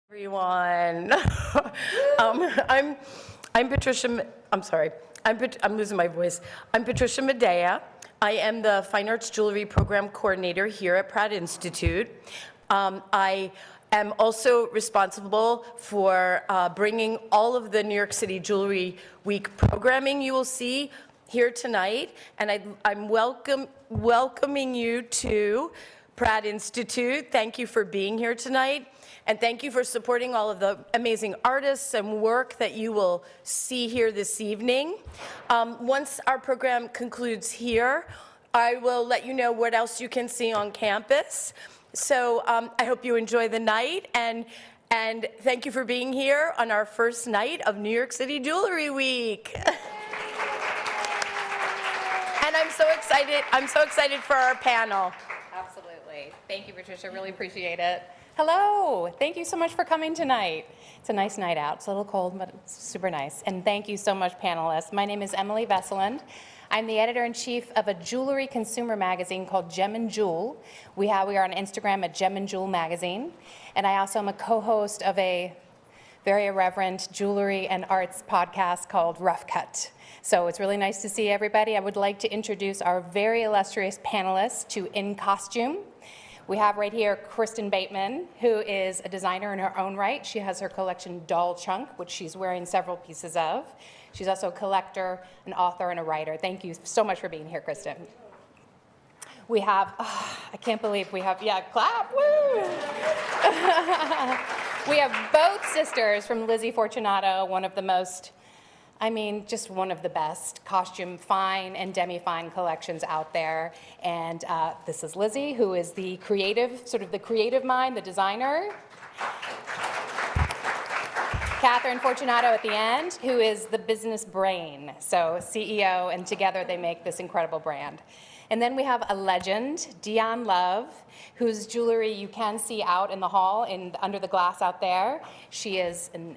Everyone. I'm Patricia, I'm sorry, I'm losing my voice. I'm Patricia Medea. I am the Fine Arts Jewelry Program Coordinator here at Pratt Institute. I am also responsible for bringing all of the New York City Jewelry Week programming you will see here tonight, and I'm welcoming you to Pratt Institute. Thank you for being here tonight. And thank you for supporting all of the amazing artists and work that you will see here this evening. Once our program concludes here, I will let you know what else you can see on campus. So I hope you enjoy the night, and thank you for being here on our first night of New York City Jewelry Week. And I'm so excited for our panel. Absolutely. Thank you, Patricia. Really appreciate it. Hello. Thank you so much for coming tonight. It's a nice night out. It's a little cold, but it's super nice. And thank you so much, panelists. My name is Emili Vesilind. I'm the editor-in-chief of a jewelry consumer magazine called Gem and Jewel. We are on Instagram at Gem and Jewel Magazine. And I also am a co-host of a very irreverent jewelry and arts podcast called Rough Cut. So it's really nice to see everybody. I would like to introduce our very illustrious panelists to In Costume. We have right here Kristin Bateman, who is a designer in her own right. She has her collection Doll Chunk, which she's wearing several pieces of. She's also a collector, an author, and a writer. Thank you so much for being here, Kristin. We have, I can't believe we have, clap, woo! We have both sisters from Lizzie Fortunado, one of the most, just one of the best costume fine and demi-fine collections out there. And this is Lizzie, who is the creative, the creative mind, the designer. Catherine Fortunado at the end, who is the business brain, so CEO, and together they make this incredible brand. And then we have a legend, Diane Love, whose jewelry you can see out in the hall under the glass out there. She is an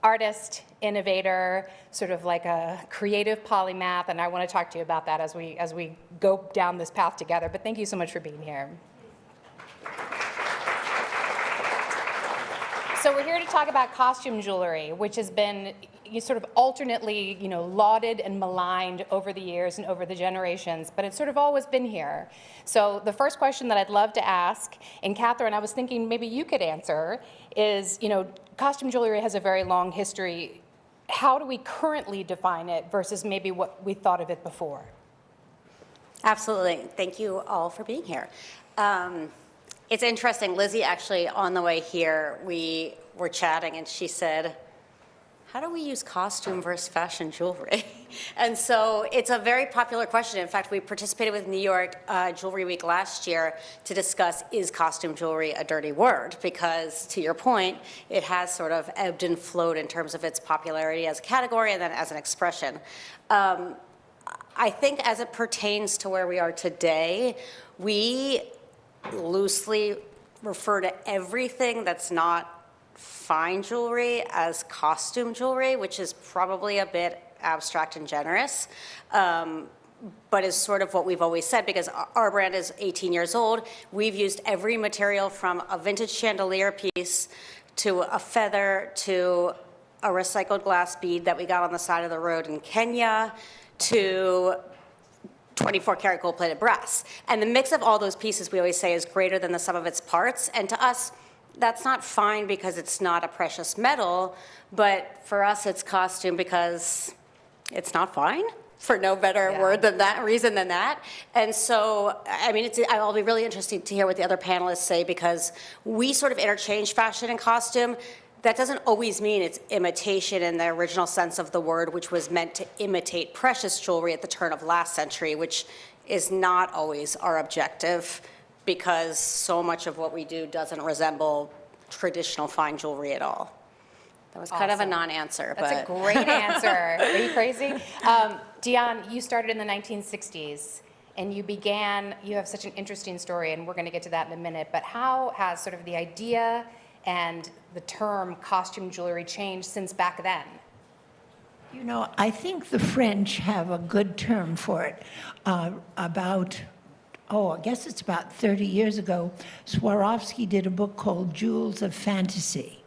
artist, innovator, sort of like a creative polymath, and I want to talk to you about that as we go down this path together. But thank you so much for being here. So we're here to talk about costume jewelry, which has been sort of alternately, lauded and maligned over the years and over the generations, but it's sort of always been here. So the first question that I'd love to ask, and Catherine, I was thinking maybe you could answer, is, costume jewelry has a very long history. How do we currently define it versus maybe what we thought of it before? Absolutely. Thank you all for being here. It's interesting. Lizzie, actually, on the way here, we were chatting, and she said, how do we use costume versus fashion jewelry? And so it's a very popular question. In fact, we participated with New York Jewelry Week last year to discuss, is costume jewelry a dirty word? Because, to your point, it has sort of ebbed and flowed in terms of its popularity as a category and then as an expression. I think as it pertains to where we are today, we loosely refer to everything that's not fine jewelry as costume jewelry, which is probably a bit abstract and generous, but is sort of what we've always said, because our brand is 18 years old. We've used every material from a vintage chandelier piece to a feather to a recycled glass bead that we got on the side of the road in Kenya to 24-karat gold-plated brass. And the mix of all those pieces, we always say, is greater than the sum of its parts. And to us, that's not fine because it's not a precious metal, but for us, it's costume because it's not fine, for no better reason than that. And so, I'll be really interested to hear what the other panelists say, because we sort of interchange fashion and costume. That doesn't always mean it's imitation in the original sense of the word, which was meant to imitate precious jewelry at the turn of last century, which is not always our objective, because so much of what we do doesn't resemble traditional fine jewelry at all. That was kind of a non-answer. That's a great answer. Are you crazy? Diane, you started in the 1960s, and you have such an interesting story, and we're going to get to that in a minute, but how has sort of the idea and the term costume jewelry changed since back then? I think the French have a good term for it. I guess it's about 30 years ago, Swarovski did a book called Jewels of Fantasy.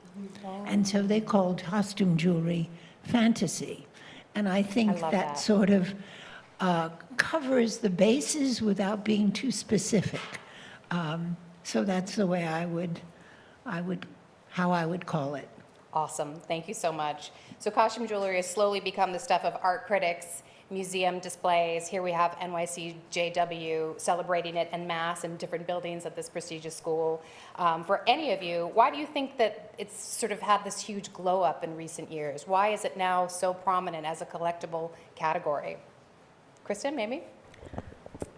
And so they called costume jewelry fantasy. And I think love that that. sort of covers the bases without being too specific. So that's the way how I would call it. Awesome. Thank you so much. So costume jewelry has slowly become the stuff of art critics, museum displays. Here we have NYCJW celebrating it en masse in different buildings at this prestigious school. For any of you, why do you think that it's sort of had this huge glow up in recent years? Why is it now so prominent as a collectible category? Kristin, maybe?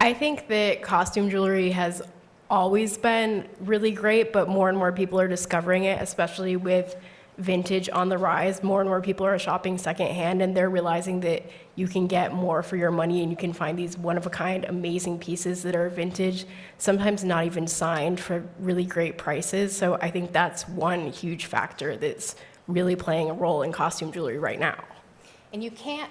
I think that costume jewelry has always been really great, but more and more people are discovering it, especially with vintage on the rise. More and more people are shopping secondhand, and they're realizing that you can get more for your money, and you can find these one-of-a-kind, amazing pieces that are vintage, sometimes not even signed, for really great prices. So I think that's one huge factor that's really playing a role in costume jewelry right now. And you can't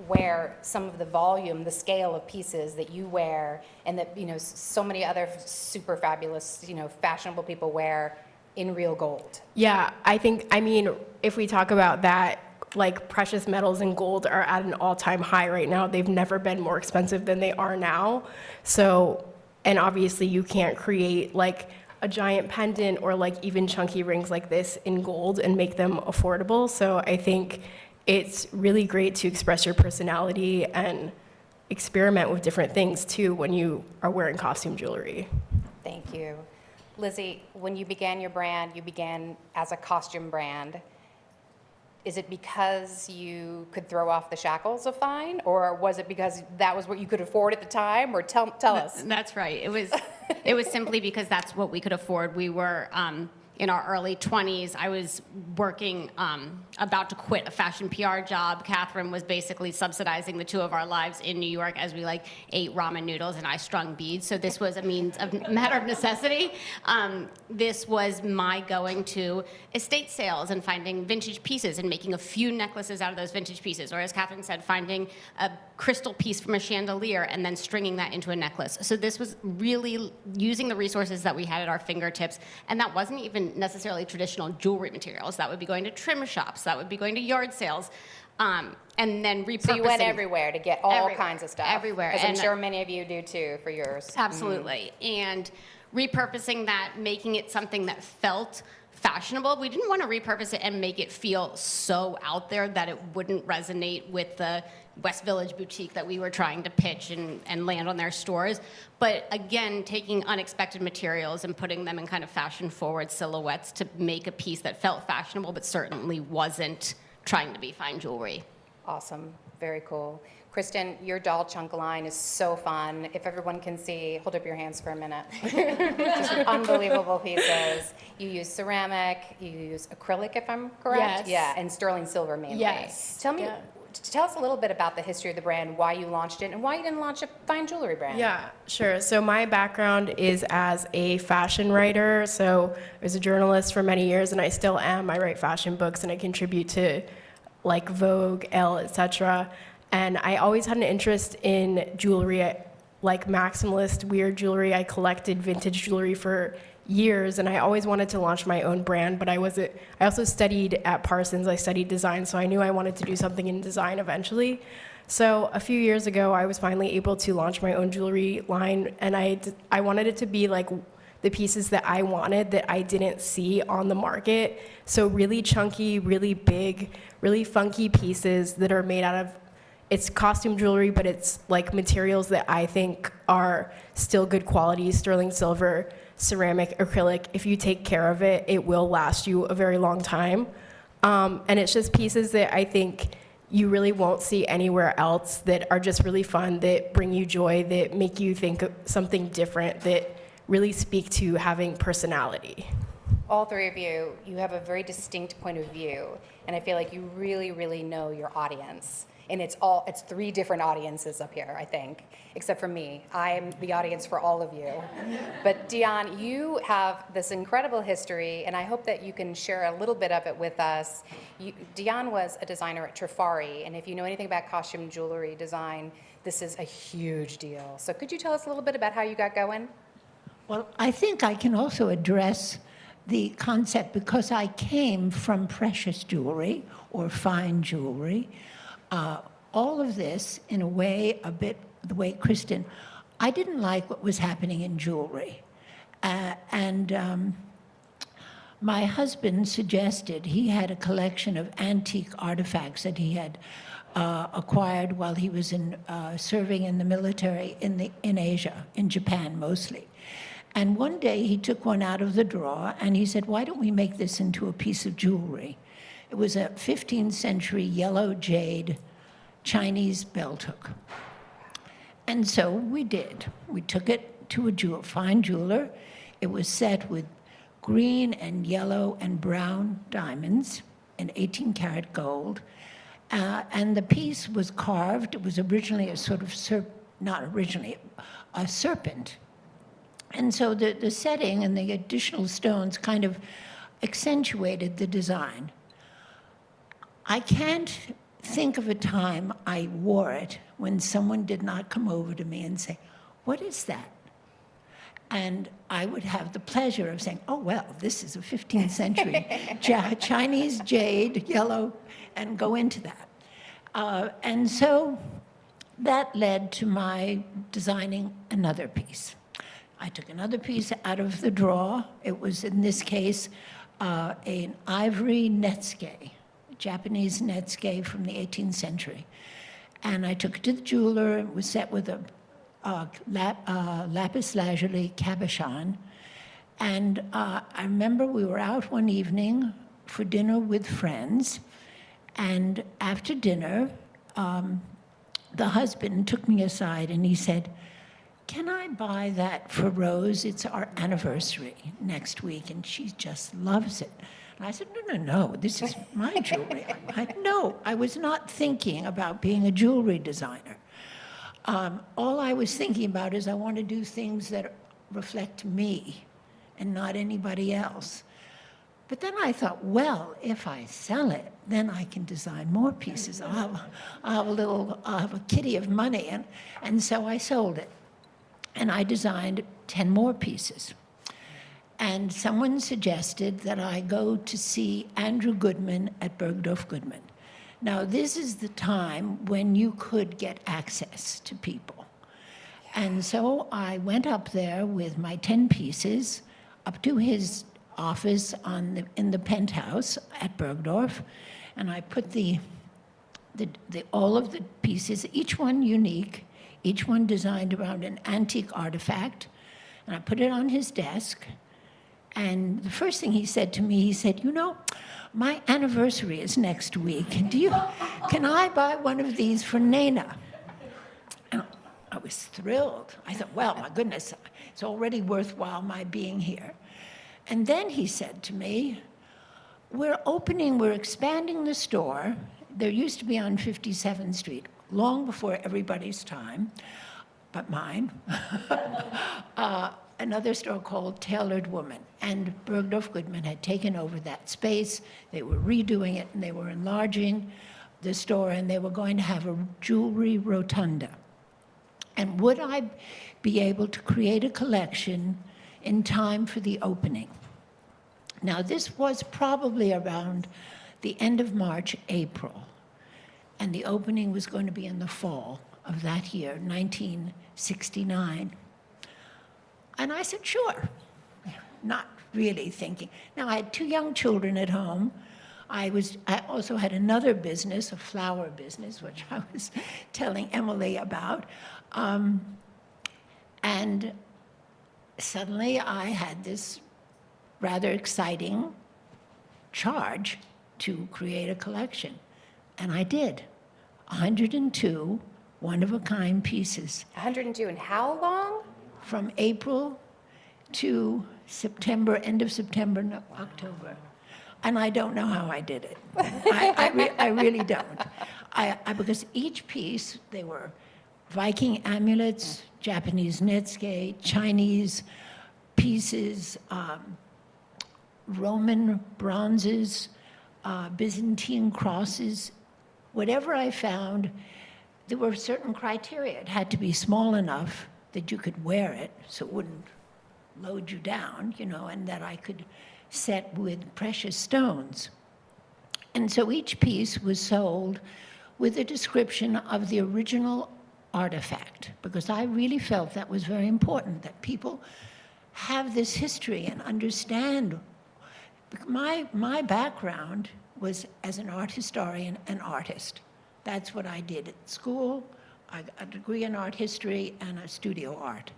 wear some of the volume, the scale of pieces that you wear and that, so many other super fabulous, fashionable people wear in real gold. Yeah, if we talk about that, like precious metals and gold are at an all-time high right now. They've never been more expensive than they are now. So, and obviously you can't create like a giant pendant or like even chunky rings like this in gold and make them affordable. So I think it's really great to express your personality and experiment with different things too when you are wearing costume jewelry. Thank you. Lizzie, when you began your brand, you began as a costume brand. Is it because you could throw off the shackles of fine, or was it because that was what you could afford at the time? Or tell us. That's right. It was simply because that's what we could afford. We were in our early 20s. I was working, about to quit a fashion PR job. Catherine was basically subsidizing the two of our lives in New York as we ate ramen noodles and I strung beads. So this was a matter of necessity. This was my going to estate sales and finding vintage pieces and making a few necklaces out of those vintage pieces. Or as Catherine said, finding a crystal piece from a chandelier and then stringing that into a necklace. So this was really using the resources that we had at our fingertips. And that wasn't even necessarily traditional jewelry materials. That would be going to trim shops. That would be going to yard sales. And then repurposing. So you went everywhere to get all kinds of stuff. Everywhere. As I'm sure many of you do too for yours. Absolutely. And repurposing that, making it something that felt fashionable. We didn't want to repurpose it and make it feel so out there that it wouldn't resonate with the West Village boutique that we were trying to pitch and land on their stores. But again, taking unexpected materials and putting them in kind of fashion-forward silhouettes to make a piece that felt fashionable but certainly wasn't trying to be fine jewelry. Awesome. Very cool. Kristin, your doll chunk line is so fun. If everyone can see, hold up your hands for a minute. Just unbelievable pieces. You use ceramic, you use acrylic, if I'm correct? Yes. Yeah, and sterling silver mainly. Yes. Tell us a little bit about the history of the brand, why you launched it, and why you didn't launch a fine jewelry brand. Yeah, sure. So my background is as a fashion writer. So I was a journalist for many years, and I still am. I write fashion books, and I contribute to like Vogue, Elle, etc. And I always had an interest in jewelry, like maximalist, weird jewelry. I collected vintage jewelry for years, and I always wanted to launch my own brand, but I also studied at Parsons. I studied design, so I knew I wanted to do something in design eventually. So a few years ago, I was finally able to launch my own jewelry line, and I wanted it to be like the pieces that I wanted that I didn't see on the market. So really chunky, really big, really funky pieces that are made out of, it's costume jewelry, but it's like materials that I think are still good quality, sterling silver, ceramic, acrylic. If you take care of it, it will last you a very long time. And it's just pieces that I think you really won't see anywhere else, that are just really fun, that bring you joy, that make you think of something different, that really speak to having personality. All three of you, you have a very distinct point of view, and I feel like you really, really know your audience. And it's three different audiences up here, I think, except for me. I'm the audience for all of you. But Diane, you have this incredible history, and I hope that you can share a little bit of it with us. Diane was a designer at Trifari, and if you know anything about costume jewelry design, this is a huge deal. So could you tell us a little bit about how you got going? Well, I think I can also address the concept, because I came from precious jewelry or fine jewelry, all of this, in a way, a bit the way Kristin, I didn't like what was happening in jewelry. My husband suggested, he had a collection of antique artifacts that he had acquired while he was serving in the military in Asia, in Japan mostly. And one day he took one out of the drawer and he said, why don't we make this into a piece of jewelry? It was a 15th century yellow jade Chinese belt hook. And so we did. We took it to a fine jeweler. It was set with green and yellow and brown diamonds and 18-karat gold. And the piece was carved. It was originally a sort of a serpent. And so the setting and the additional stones kind of accentuated the design. I can't think of a time I wore it when someone did not come over to me and say, what is that? And I would have the pleasure of saying, oh, well, this is a 15th century Chinese jade, yellow, and go into that. And so that led to my designing another piece. I took another piece out of the drawer. It was, in this case, an ivory netsuke, Japanese netsuke from the 18th century. And I took it to the jeweler. It was set with a lapis lazuli cabochon. And I remember we were out one evening for dinner with friends. And after dinner, the husband took me aside and he said, can I buy that for Rose? It's our anniversary next week, and she just loves it. And I said, no, this is my jewelry. No, I was not thinking about being a jewelry designer. All I was thinking about is I want to do things that reflect me and not anybody else. But then I thought, well, if I sell it, then I can design more pieces. I'll have a kitty of money. And so I sold it. And I designed 10 more pieces. And someone suggested that I go to see Andrew Goodman at Bergdorf Goodman. Now, this is the time when you could get access to people. And so I went up there with my 10 pieces up to his office in the penthouse at Bergdorf, and I put all of the pieces, each one unique, each one designed around an antique artifact, and I put it on his desk. And the first thing he said to me, he said, my anniversary is next week. Can I buy one of these for Nana? And I was thrilled. I thought, well, my goodness, it's already worthwhile my being here. And then he said to me, we're expanding the store. There used to be on 57th Street, long before everybody's time, but mine, another store called Tailored Woman. And Bergdorf Goodman had taken over that space. They were redoing it, and they were enlarging the store, and they were going to have a jewelry rotunda. And would I be able to create a collection in time for the opening? Now, this was probably around the end of March, April. And the opening was going to be in the fall of that year, 1969. And I said, sure, not really thinking. Now, I had 2 young children at home. I also had another business, a flower business, which I was telling Emily about. And suddenly I had this rather exciting charge to create a collection. And I did. 102 one-of-a-kind pieces. 102, and how long? From April to September, end of September, no, October. And I don't know how I did it. I really don't. Because each piece, they were Viking amulets, Japanese netsuke, Chinese pieces, Roman bronzes, Byzantine crosses. Whatever I found, there were certain criteria. It had to be small enough that you could wear it, so it wouldn't load you down, you know, and that I could set with precious stones. And so each piece was sold with a description of the original artifact, because I really felt that was very important, that people have this history and understand. My background was as an art historian and artist. That's what I did at school. I got a degree in art history and a studio art.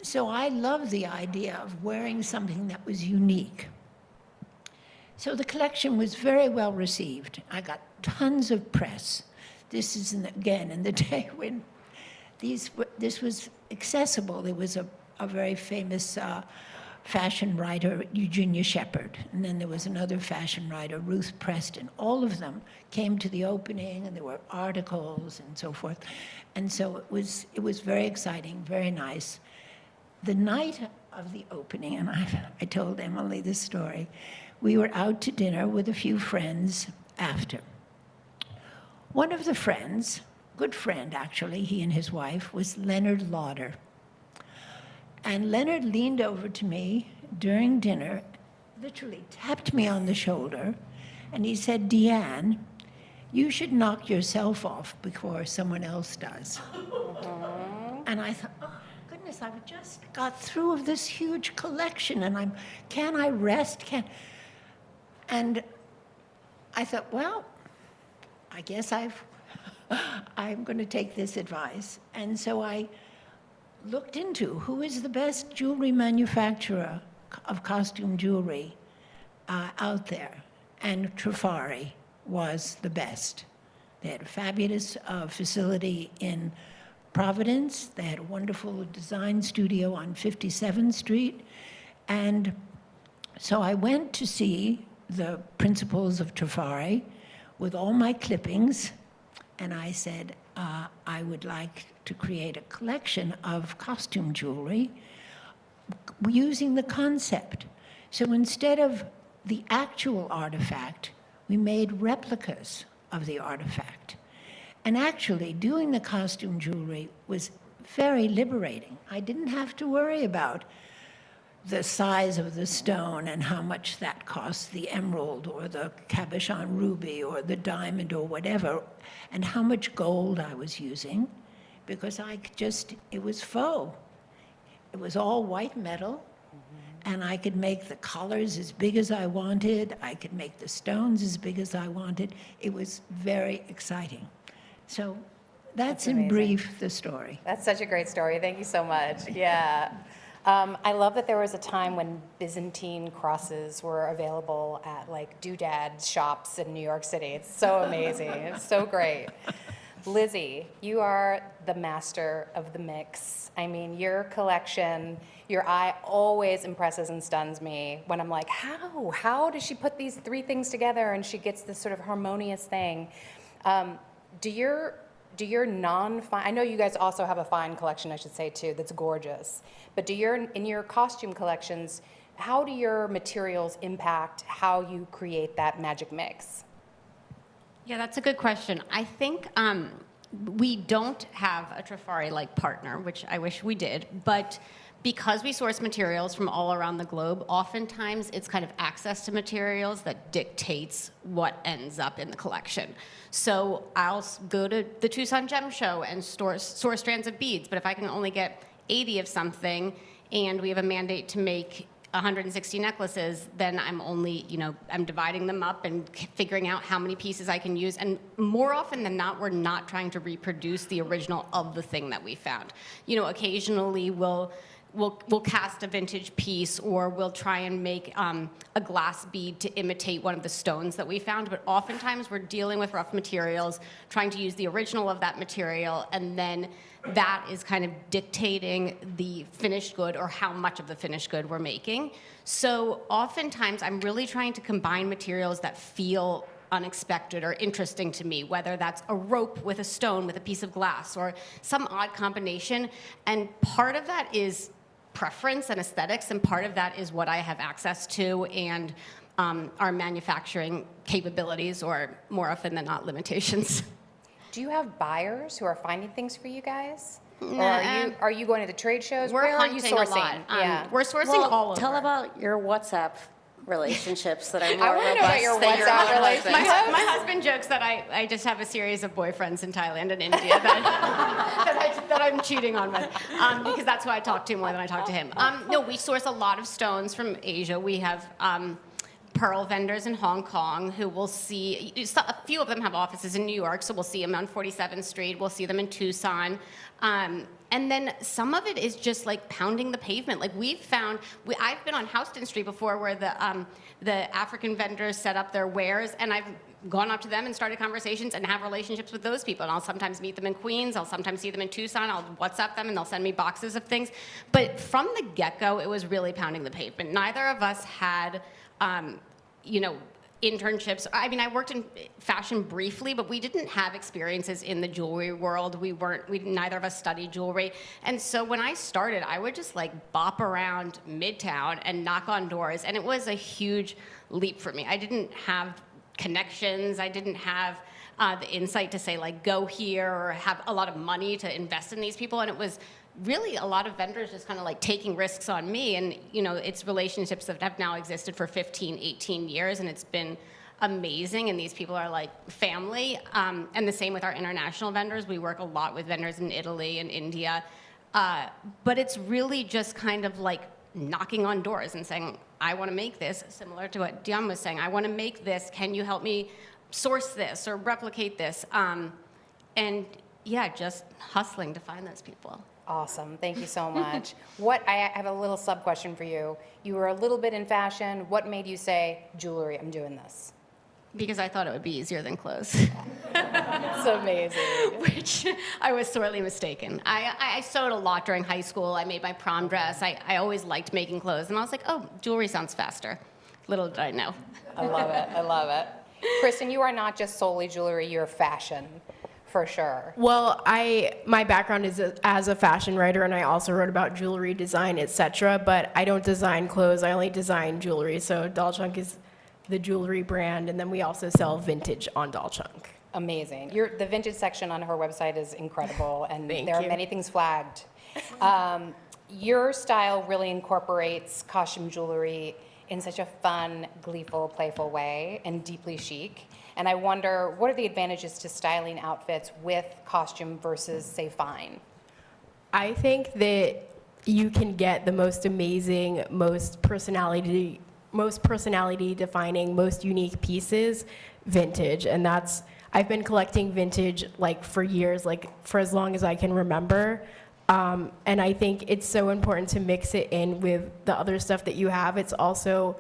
So I love the idea of wearing something that was unique. So the collection was very well received. I got tons of press. This is, again, in the day when this was accessible. There was a very famous fashion writer, Eugenia Shepherd, and then there was another fashion writer, Ruth Preston. All of them came to the opening, and there were articles and so forth. And so it was very exciting, very nice. The night of the opening, and I told Emily this story, we were out to dinner with a few friends after. One of the friends, good friend actually, he and his wife, was Leonard Lauder. And Leonard leaned over to me during dinner, literally tapped me on the shoulder, and he said, "Diane, you should knock yourself off before someone else does." And I thought, oh, goodness, I've just got through of this huge collection, and can I rest? And I thought, well, I guess I'm going to take this advice. And so I looked into who is the best jewelry manufacturer of costume jewelry out there. And Trifari was the best. They had a fabulous facility in Providence. They had a wonderful design studio on 57th Street. And so I went to see the principals of Trifari with all my clippings, and I said, I would like to create a collection of costume jewelry using the concept. So instead of the actual artifact, we made replicas of the artifact. And actually, doing the costume jewelry was very liberating. I didn't have to worry about the size of the stone and how much that costs, the emerald or the cabochon ruby or the diamond or whatever, and how much gold I was using, because it was faux. It was all white metal, and I could make the colors as big as I wanted. I could make the stones as big as I wanted. It was very exciting. So that's in amazing. brief the story. That's such a great story. Thank you so much. Yeah. I love that there was a time when Byzantine crosses were available at like doodad shops in New York City. It's so amazing. It's so great. Lizzie, you are the master of the mix. I mean, your collection, your eye always impresses and stuns me when I'm like, how does she put these three things together and she gets this sort of harmonious thing? Do your non-fine, I know you guys also have a fine collection, I should say, too, that's gorgeous. But in your costume collections, how do your materials impact how you create that magic mix? Yeah, that's a good question. I think we don't have a Trifari-like partner, which I wish we did, but because we source materials from all around the globe, oftentimes it's kind of access to materials that dictates what ends up in the collection. So I'll go to the Tucson Gem Show and source strands of beads, but if I can only get 80 of something and we have a mandate to make 160 necklaces, then I'm only, I'm dividing them up and figuring out how many pieces I can use. And more often than not, we're not trying to reproduce the original of the thing that we found. Occasionally we'll cast a vintage piece, or we'll try and make a glass bead to imitate one of the stones that we found. But oftentimes we're dealing with rough materials, trying to use the original of that material, and then that is kind of dictating the finished good or how much of the finished good we're making. So oftentimes I'm really trying to combine materials that feel unexpected or interesting to me, whether that's a rope with a stone with a piece of glass or some odd combination. And part of that is preference and aesthetics, and part of that is what I have access to and our manufacturing capabilities, or more often than not, limitations. Do you have buyers who are finding things for you guys? Or are you going to the trade shows? We're Where are you hunting a lot. sourcing? Yeah. We're sourcing Well, all over. tell about your WhatsApp relationships that are more I wanna know robust about your than your WhatsApp own relationships. husband. My husband jokes that I just have a series of boyfriends in Thailand and India that I'm cheating on with, because that's who I talk to more than I talk to him. No, we source a lot of stones from Asia. We have pearl vendors in Hong Kong who will see, a few of them have offices in New York, so we'll see them on 47th Street, we'll see them in Tucson. And then some of it is just like pounding the pavement. Like I've been on Houston Street before where the African vendors set up their wares, and I've gone up to them and started conversations and have relationships with those people. And I'll sometimes meet them in Queens, I'll sometimes see them in Tucson, I'll WhatsApp them and they'll send me boxes of things. But from the get-go, it was really pounding the pavement. Neither of us had, internships. I mean, I worked in fashion briefly, but we didn't have experiences in the jewelry world. Neither of us studied jewelry. And so when I started, I would just like bop around Midtown and knock on doors. And it was a huge leap for me. I didn't have connections. I didn't have the insight to say like, go here, or have a lot of money to invest in these people. And it was really a lot of vendors just kind of like taking risks on me, and it's relationships that have now existed for 15, 18 years, and it's been amazing, and these people are like family. And the same with our international vendors. We work a lot with vendors in Italy and India, but it's really just kind of like knocking on doors and saying, I want to make this, similar to what Diane was saying, I want to make this, can you help me source this or replicate this? And yeah, just hustling to find those people. Awesome. Thank you so much. I have a little sub question for you. You were a little bit in fashion. What made you say, jewelry, I'm doing this? Because I thought it would be easier than clothes. It's amazing. Which I was sorely mistaken. I sewed a lot during high school. I made my prom dress. I always liked making clothes. And I was like, oh, jewelry sounds faster. Little did I know. I love it. I love it. Kristin, you are not just solely jewelry, you're fashion. For sure. Well, my background is as a fashion writer, and I also wrote about jewelry design, etc. But I don't design clothes. I only design jewelry. So Doll Chunk is the jewelry brand, and then we also sell vintage on Doll Chunk. Amazing. The vintage section on her website is incredible, and Thank there are you. many things flagged. Your style really incorporates costume jewelry in such a fun, gleeful, playful way, and deeply chic. And I wonder, what are the advantages to styling outfits with costume versus, say, fine? I think that you can get the most amazing, most personality defining, most unique pieces vintage. And I've been collecting vintage like for years, like for as long as I can remember. And I think it's so important to mix it in with the other stuff that you have. It's also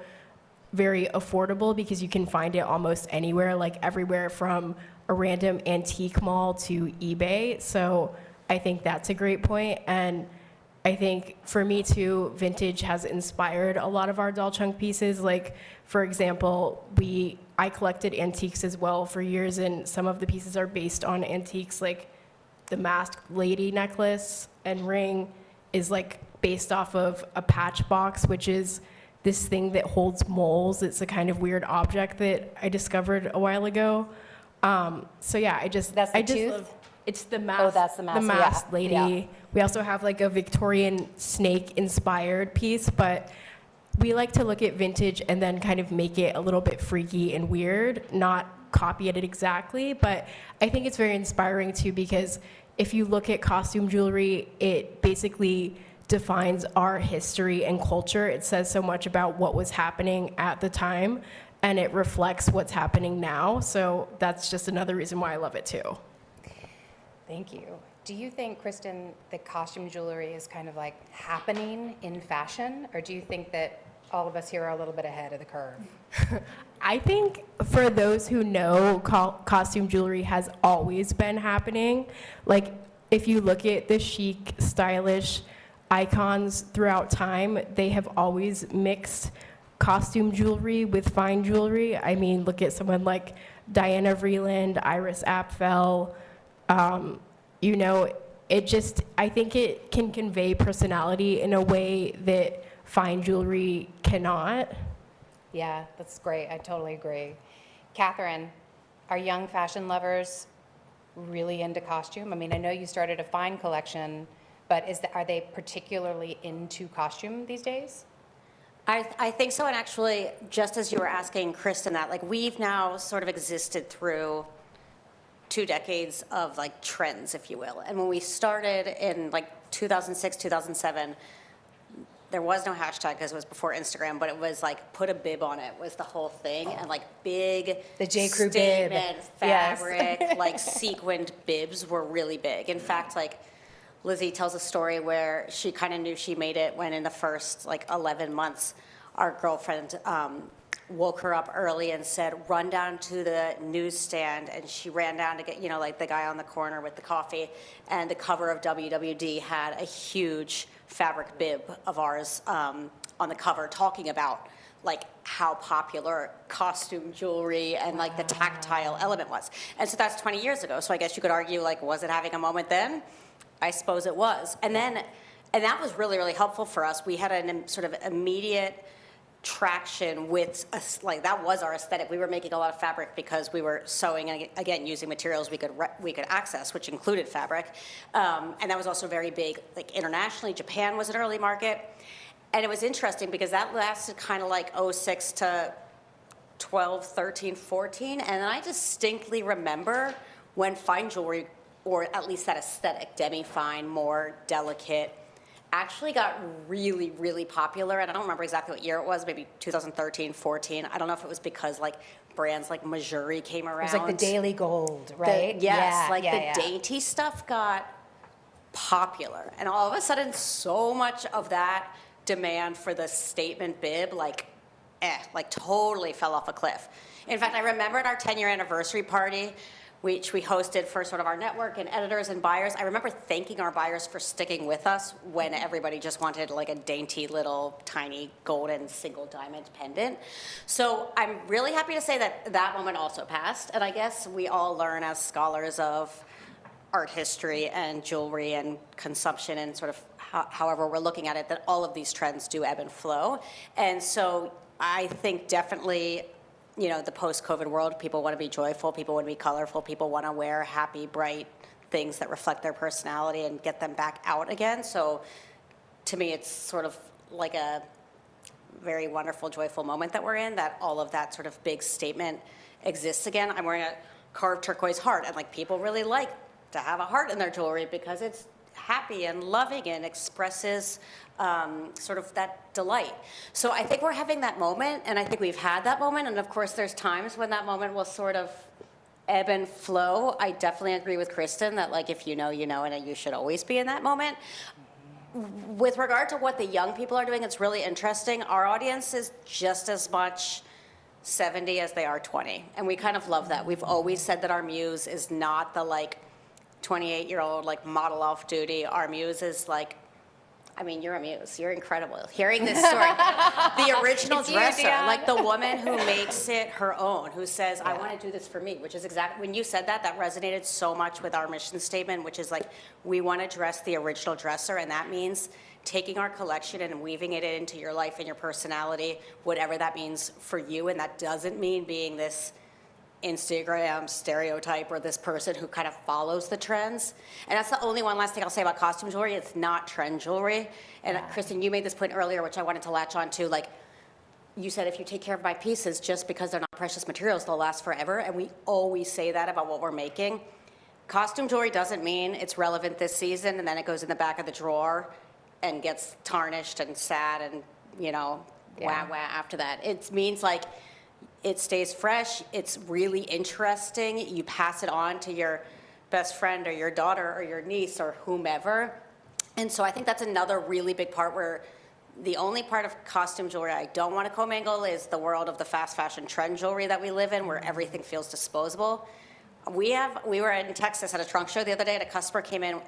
very affordable because you can find it almost anywhere, like everywhere from a random antique mall to eBay. So I think that's a great point. And I think for me too, vintage has inspired a lot of our Doll Chunk pieces. Like, for example, I collected antiques as well for years, and some of the pieces are based on antiques. Like the masked lady necklace and ring is like based off of a patch box, which is this thing that holds moles. It's a kind of weird object that I discovered a while ago. So yeah, That's the tooth? love, it's the mask. Oh, that's the mask, masked yeah, lady. yeah. We also have like a Victorian snake inspired piece, but we like to look at vintage and then kind of make it a little bit freaky and weird, not copy it exactly. But I think it's very inspiring too, because if you look at costume jewelry, it basically defines our history and culture. It says so much about what was happening at the time, and it reflects what's happening now. So that's just another reason why I love it too. Thank you. Do you think, Kristin, that costume jewelry is kind of like happening in fashion, or do you think that all of us here are a little bit ahead of the curve? I think for those who know, costume jewelry has always been happening. Like, if you look at the chic, stylish icons throughout time, they have always mixed costume jewelry with fine jewelry. I mean, look at someone like Diane Vreeland, Iris Apfel. I think it can convey personality in a way that fine jewelry cannot. Yeah, that's great. I totally agree. Catherine, are young fashion lovers really into costume? I mean, I know you started a fine collection, but are they particularly into costume these days? I think so, and actually, just as you were asking Kristin that, like, we've now sort of existed through 2 decades of like trends, if you will. And when we started in like 2006, 2007, there was no hashtag because it was before Instagram, but it was like put a bib on it was the whole thing, and like big The J. Crew bib. statement Yes. fabric, like sequined bibs were really big. In fact, like Lizzie tells a story where she kind of knew she made it when in the first like 11 months, our girlfriend woke her up early and said, run down to the newsstand. And she ran down to get, like the guy on the corner with the coffee. And the cover of WWD had a huge fabric bib of ours on the cover talking about like how popular costume jewelry and like the tactile element was. And so that's 20 years ago. So I guess you could argue, like, was it having a moment then? I suppose it was. And that was really, really helpful for us. We had a sort of immediate traction with us, like that was our aesthetic. We were making a lot of fabric because we were sewing and again using materials we could access, which included fabric, and that was also very big like internationally. Japan was an early market, and it was interesting because that lasted kind of like 06 to 12, 13, 14, and then I distinctly remember when fine jewelry, or at least that aesthetic, demi-fine, more delicate, actually got really, really popular. And I don't remember exactly what year it was, maybe 2013, 14. I don't know if it was because like brands like Missouri came around. It was like the Daily Gold, right? The dainty stuff got popular. And all of a sudden, so much of that demand for the statement bib, like totally fell off a cliff. In fact, I remember at our 10-year anniversary party, which we hosted for sort of our network and editors and buyers, I remember thanking our buyers for sticking with us when everybody just wanted like a dainty little tiny golden single diamond pendant. So I'm really happy to say that that moment also passed. And I guess we all learn as scholars of art history and jewelry and consumption and sort of however we're looking at it, that all of these trends do ebb and flow. And so I think definitely, the post-COVID world, people want to be joyful, people want to be colorful, people want to wear happy, bright things that reflect their personality and get them back out again. So to me, it's sort of like a very wonderful, joyful moment that we're in, that all of that sort of big statement exists again. I'm wearing a carved turquoise heart, and like people really like to have a heart in their jewelry because it's happy and loving and expresses sort of that delight. So I think we're having that moment, and I think we've had that moment, and of course there's times when that moment will sort of ebb and flow. I definitely agree with Kristin that like if you know, and you should always be in that moment. With regard to what the young people are doing, it's really interesting. Our audience is just as much 70 as they are 20, and we kind of love that. We've always said that our muse is not the like 28-year-old like model off duty. Our muse is like, I mean, you're a muse. You're incredible. Hearing this story, the original dresser, like the woman who makes it her own, who says, I want to do this for me, which is exactly, when you said that, that resonated so much with our mission statement, which is like, we want to dress the original dresser, and that means taking our collection and weaving it into your life and your personality, whatever that means for you, and that doesn't mean being this Instagram stereotype or this person who kind of follows the trends. And that's the only one last thing I'll say about costume jewelry. It's not trend jewelry. And Kristin, you made this point earlier, which I wanted to latch on to. Like, you said, if you take care of my pieces, just because they're not precious materials, they'll last forever. And we always say that about what we're making. Costume jewelry doesn't mean it's relevant this season and then it goes in the back of the drawer and gets tarnished and sad and, wah after that. It means like, it stays fresh, it's really interesting, you pass it on to your best friend or your daughter or your niece or whomever. And so I think that's another really big part where the only part of costume jewelry I don't want to commingle is the world of the fast fashion trend jewelry that we live in, where everything feels disposable. We were in Texas at a trunk show the other day, and a customer came in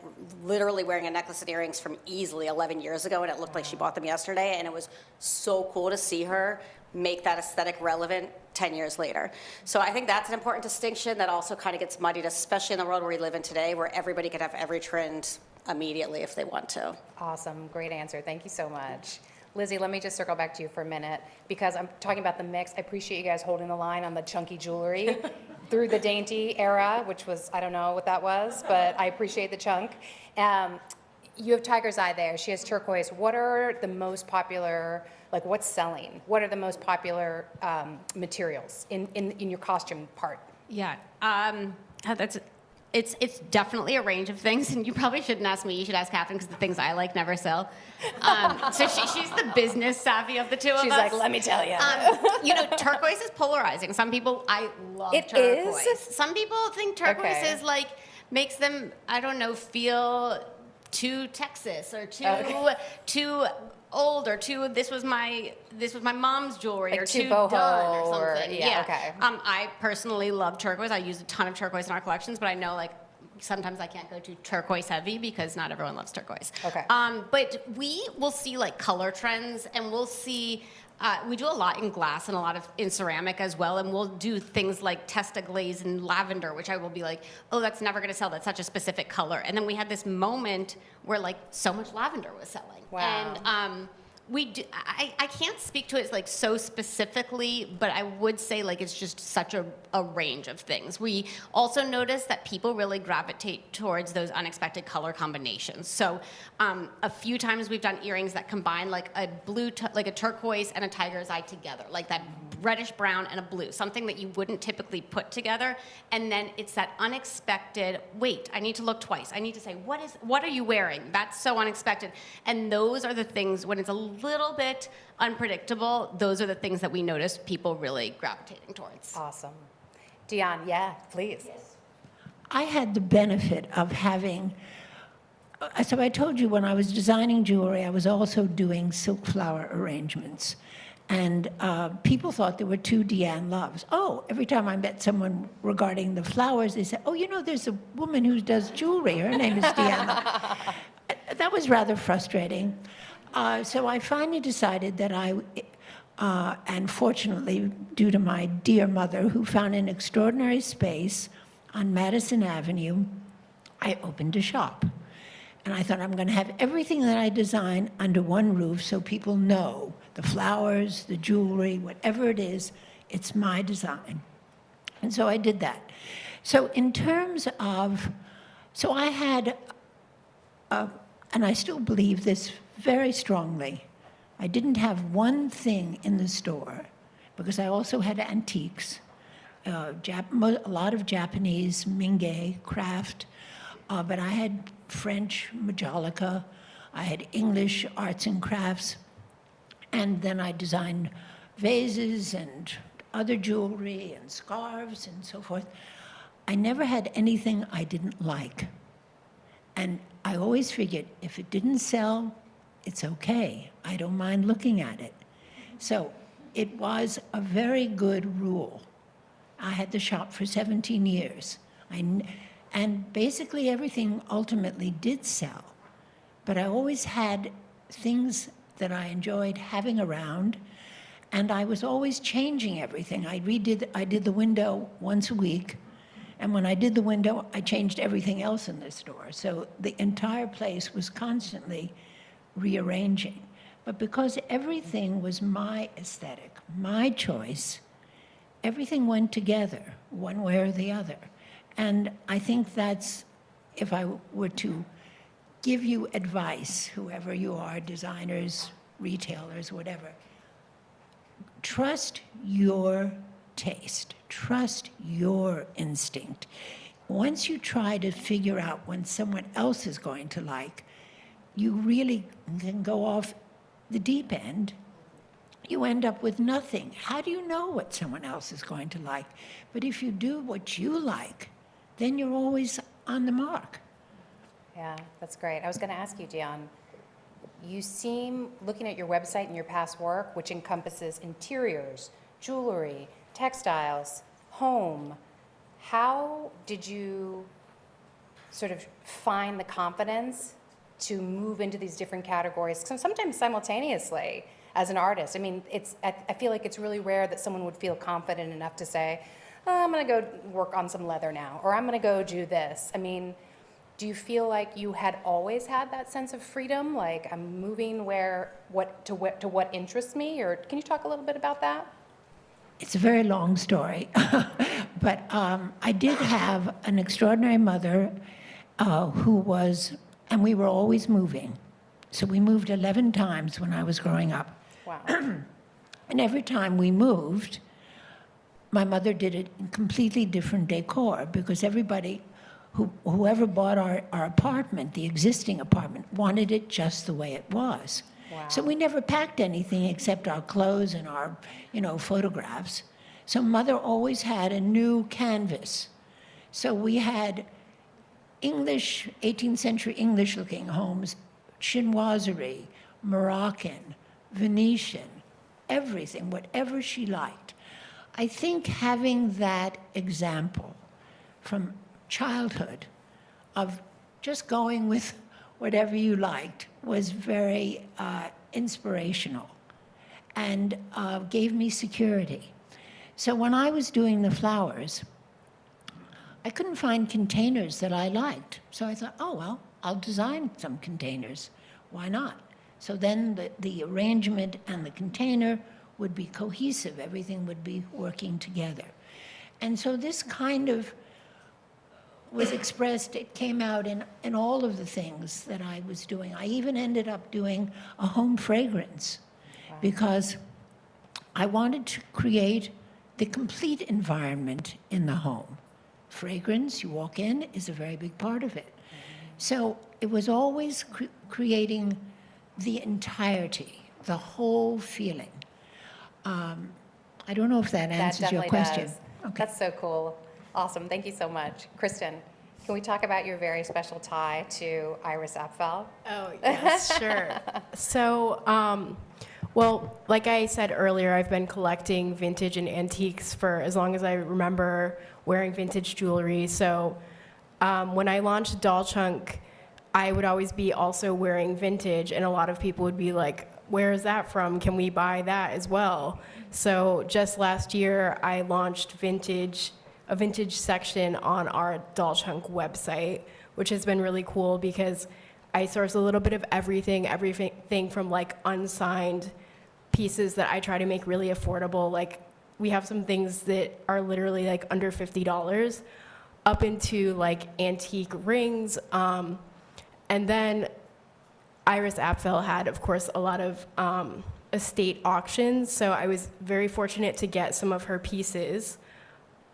literally wearing a necklace and earrings from easily 11 years ago, and it looked like she bought them yesterday, and it was so cool to see her make that aesthetic relevant 10 years later. So I think that's an important distinction that also kind of gets muddied, especially in the world where we live in today, where everybody can have every trend immediately if they want to. Awesome, great answer. Thank you so much. Lizzie, let me just circle back to you for a minute, because I'm talking about the mix. I appreciate you guys holding the line on the chunky jewelry through the dainty era, which was, I don't know what that was, but I appreciate the chunk. You have Tiger's Eye there. She has turquoise. What are the most popular, like what's selling? What are the most popular materials in your costume part? Yeah, it's definitely a range of things, and you probably shouldn't ask me. You should ask Catherine, because the things I like never sell. So she's the business savvy of the two of us. She's like, let me tell you. Turquoise is polarizing. Some people, I love It turquoise. is? Some people think turquoise Okay. is like, makes them, I don't know, feel too Texas or too old, or too this was my mom's jewelry, Like or too too boho, done or or- something. yeah, okay. I personally love turquoise. I use a ton of turquoise in our collections, but I know like sometimes I can't go too turquoise heavy because not everyone loves turquoise. Okay. But we will see like color trends, and we'll see. We do a lot in glass and a lot in ceramic as well, and we'll do things like Testa glaze and lavender, which I will be like, oh, that's never going to sell. That's such a specific color. And then we had this moment where like so much lavender was selling. Wow. And we do, I can't speak to it like so specifically, but I would say like it's just such a range of things. We also notice that people really gravitate towards those unexpected color combinations. So a few times we've done earrings that combine like a blue, like a turquoise and a tiger's eye together, like that reddish brown and a blue, something that you wouldn't typically put together. And then it's that unexpected, wait, I need to look twice. I need to say, what are you wearing? That's so unexpected. And those are the things, when it's a little bit unpredictable, those are the things that we notice people really gravitating towards. Awesome. Diane, yeah, please. I had the benefit of having, so I told you when I was designing jewelry, I was also doing silk flower arrangements. And people thought there were two Diane Loves. Oh, every time I met someone regarding the flowers, they said, oh, there's a woman who does jewelry. Her name is Diane Love. That was rather frustrating. So I finally decided that and fortunately, due to my dear mother, who found an extraordinary space on Madison Avenue, I opened a shop. And I thought, I'm going to have everything that I design under one roof so people know the flowers, the jewelry, whatever it is, it's my design. And so I did that. So in terms of, so I had, and I still believe this very strongly, I didn't have one thing in the store because I also had antiques, a lot of Japanese Mingei craft, but I had French Majolica, I had English arts and crafts, and then I designed vases and other jewelry and scarves and so forth. I never had anything I didn't like. And I always figured if it didn't sell, it's okay. I don't mind looking at it. So it was a very good rule. I had the shop for 17 years. And basically everything ultimately did sell. But I always had things that I enjoyed having around, and I was always changing everything. I did the window once a week, and when I did the window, I changed everything else in the store. So the entire place was constantly rearranging. But because everything was my aesthetic, my choice, everything went together, one way or the other. And I think that's, if I were to give you advice, whoever you are, designers, retailers, whatever, trust your taste, trust your instinct. Once you try to figure out when someone else is going to like, you really can go off the deep end. You end up with nothing. How do you know what someone else is going to like? But if you do what you like, then you're always on the mark. Yeah, that's great. I was going to ask you, Diane, you seem, looking at your website and your past work, which encompasses interiors, jewelry, textiles, home, how did you sort of find the confidence to move into these different categories, sometimes simultaneously as an artist? I mean, I feel like it's really rare that someone would feel confident enough to say, oh, I'm going to go work on some leather now, or I'm going to go do this. I mean, Do you feel like you had always had that sense of freedom? Like, I'm moving to what interests me? Or can you talk a little bit about that? It's a very long story, but I did have an extraordinary mother who was, and we were always moving. So we moved 11 times when I was growing up. Wow. And every time we moved, my mother did it in completely different decor because everybody, whoever bought our apartment, the existing apartment, wanted it just the way it was. Wow. So we never packed anything except our clothes and our, photographs. So Mother always had a new canvas. So we had English, 18th century English-looking homes, chinoiserie, Moroccan, Venetian, everything, whatever she liked. I think having that example from childhood of just going with whatever you liked was very inspirational and gave me security. So when I was doing the flowers, I couldn't find containers that I liked. So I thought, oh, well, I'll design some containers. Why not? So then the arrangement and the container would be cohesive. Everything would be working together. And so this kind of was expressed, it came out in all of the things that I was doing. I even ended up doing a home fragrance because I wanted to create the complete environment in the home. Fragrance, you walk in, is a very big part of it. So it was always creating the entirety, the whole feeling. I don't know if that answers your question. Does. Okay. That's so cool. Awesome. Thank you so much. Kristin, can we talk about your very special tie to Iris Apfel? Oh, yes, sure. So, well, like I said earlier, I've been collecting vintage and antiques for as long as I remember wearing vintage jewelry. So when I launched Doll Chunk, I would always be also wearing vintage, and a lot of people would be like, where is that from? Can we buy that as well? So just last year, I launched a vintage section on our Doll Chunk website, which has been really cool because I source a little bit of everything from like unsigned pieces that I try to make really affordable. Like we have some things that are literally like under $50 up into like antique rings. And then Iris Apfel had, of course, a lot of estate auctions. So I was very fortunate to get some of her pieces.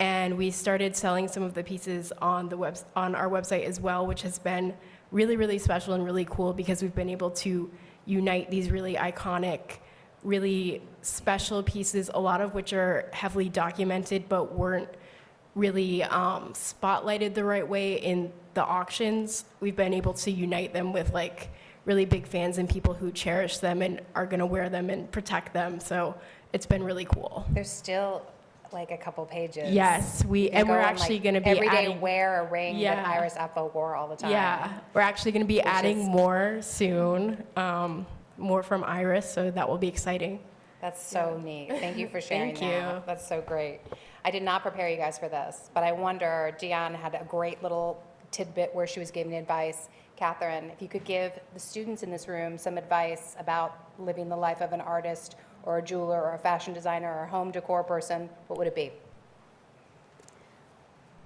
And we started selling some of the pieces on our website as well, which has been really, really special and really cool because we've been able to unite these really iconic, really special pieces, a lot of which are heavily documented but weren't really spotlighted the right way in the auctions. We've been able to unite them with like really big fans and people who cherish them and are going to wear them and protect them. So it's been really cool. There's still like a couple pages. Yes, we're actually going to be every day adding. wear a ring Yeah. that Iris Apfel wore all the time. Yeah, we're actually going to be adding is- more soon, more from Iris, so that will be exciting. That's so neat. Thank you for sharing Thank that. you. That's so great. I did not prepare you guys for this, but I wonder, Diane had a great little tidbit where she was giving advice. Catherine, if you could give the students in this room some advice about living the life of an artist or a jeweler or a fashion designer or a home decor person, what would it be?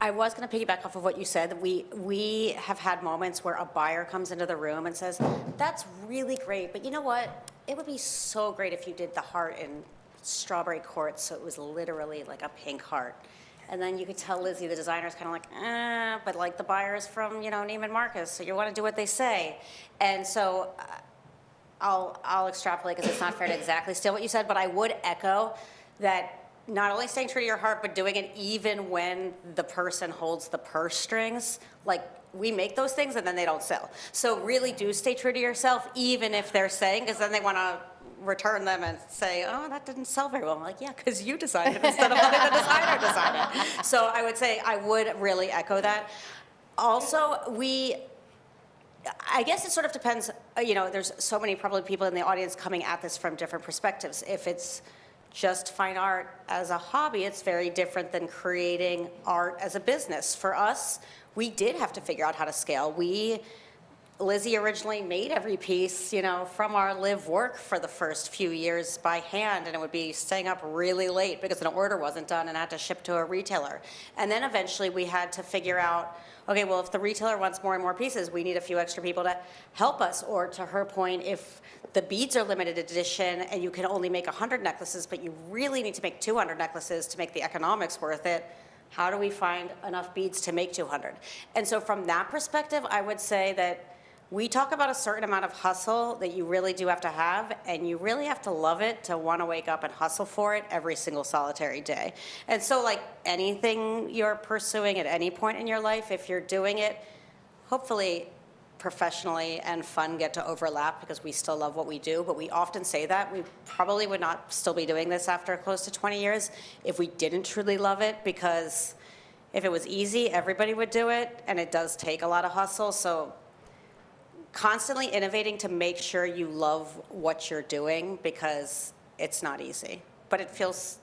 I was going to piggyback off of what you said. We have had moments where a buyer comes into the room and says, that's really great, but you know what? It would be so great if you did the heart in strawberry quartz, so it was literally like a pink heart. And then you could tell Lizzie, the designer, is kind of like, but like the buyer is from, Neiman Marcus, so you want to do what they say. And so I'll extrapolate because it's not fair to exactly steal what you said, but I would echo that not only staying true to your heart, but doing it even when the person holds the purse strings. Like, we make those things and then they don't sell. So really do stay true to yourself, even if they're saying, because then they want to return them and say, oh, that didn't sell very well. I'm like, yeah, because you designed it instead of letting the designer design it. So I would say I would really echo that. Also, I guess it sort of depends, there's so many probably people in the audience coming at this from different perspectives. If it's just fine art as a hobby. It's very different than creating art as a business. For us, we did have to figure out how to scale. Lizzie originally made every piece, from our live work for the first few years by hand, and it would be staying up really late because an order wasn't done and had to ship to a retailer. And then eventually we had to figure out, okay, well, if the retailer wants more and more pieces, we need a few extra people to help us. Or to her point, if the beads are limited edition and you can only make 100 necklaces, but you really need to make 200 necklaces to make the economics worth it, how do we find enough beads to make 200? And so from that perspective, I would say that we talk about a certain amount of hustle that you really do have to have, and you really have to love it to want to wake up and hustle for it every single solitary day. And so like anything you're pursuing at any point in your life, if you're doing it, hopefully professionally and fun get to overlap because we still love what we do, but we often say that. We probably would not still be doing this after close to 20 years if we didn't truly love it, because if it was easy, everybody would do it, and it does take a lot of hustle. So constantly innovating to make sure you love what you're doing, because it's not easy, but it feels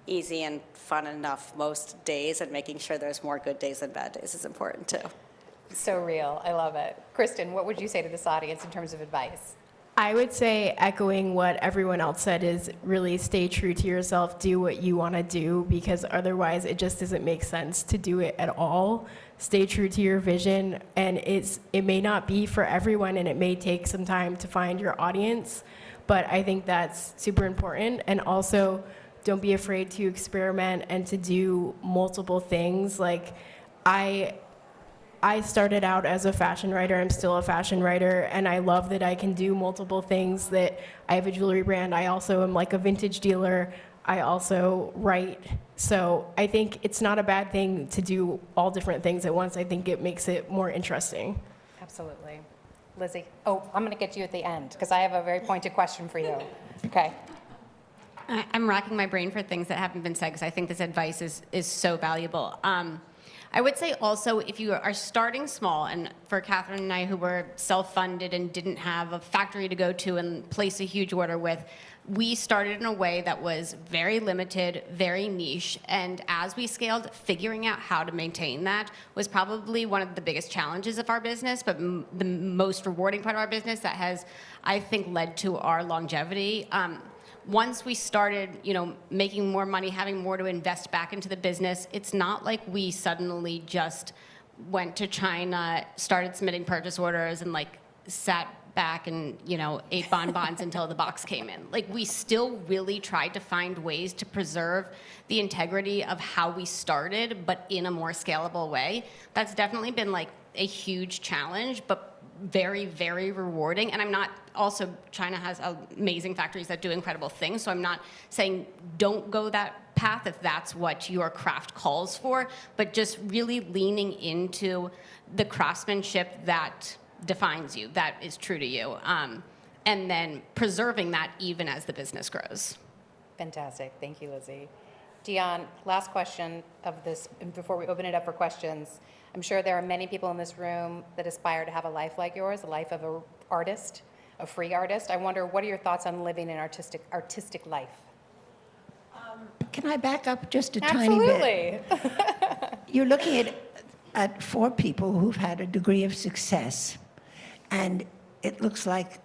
easy and fun enough most days, and making sure there's more good days than bad days is important too. So real. I love it. Kristin, what would you say to this audience in terms of advice? I would say, echoing what everyone else said, is really stay true to yourself, do what you want to do, because otherwise it just doesn't make sense to do it at all. Stay true to your vision, and it may not be for everyone, and it may take some time to find your audience, but I think that's super important. And also, don't be afraid to experiment and to do multiple things. Like, I started out as a fashion writer. I'm still a fashion writer, and I love that I can do multiple things. That I have a jewelry brand. I also am like a vintage dealer. I also write. So I think it's not a bad thing to do all different things at once. I think it makes it more interesting. Absolutely. Lizzie? Oh, I'm going to get you at the end because I have a very pointed question for you. Okay. I'm racking my brain for things that haven't been said because I think this advice is so valuable. I would say also, if you are starting small, and for Catherine and I, who were self-funded and didn't have a factory to go to and place a huge order with, we started in a way that was very limited, very niche, and as we scaled, figuring out how to maintain that was probably one of the biggest challenges of our business, but the most rewarding part of our business that has, I think, led to our longevity. Once we started, making more money, having more to invest back into the business, it's not like we suddenly just went to China, started submitting purchase orders, and sat back and ate bonbons until the box came in. We still really tried to find ways to preserve the integrity of how we started, but in a more scalable way. That's definitely been a huge challenge, but very, very rewarding. And China has amazing factories that do incredible things, so I'm not saying don't go that path if that's what your craft calls for, but just really leaning into the craftsmanship that defines you, that is true to you, and then preserving that even as the business grows. Fantastic. Thank you, Lizzie. Diane, last question of this before we open it up for questions. I'm sure there are many people in this room that aspire to have a life like yours, a life of an artist, a free artist. I wonder, what are your thoughts on living an artistic life? Can I back up just a tiny bit? Absolutely. You're looking at 4 people who've had a degree of success, and it looks like,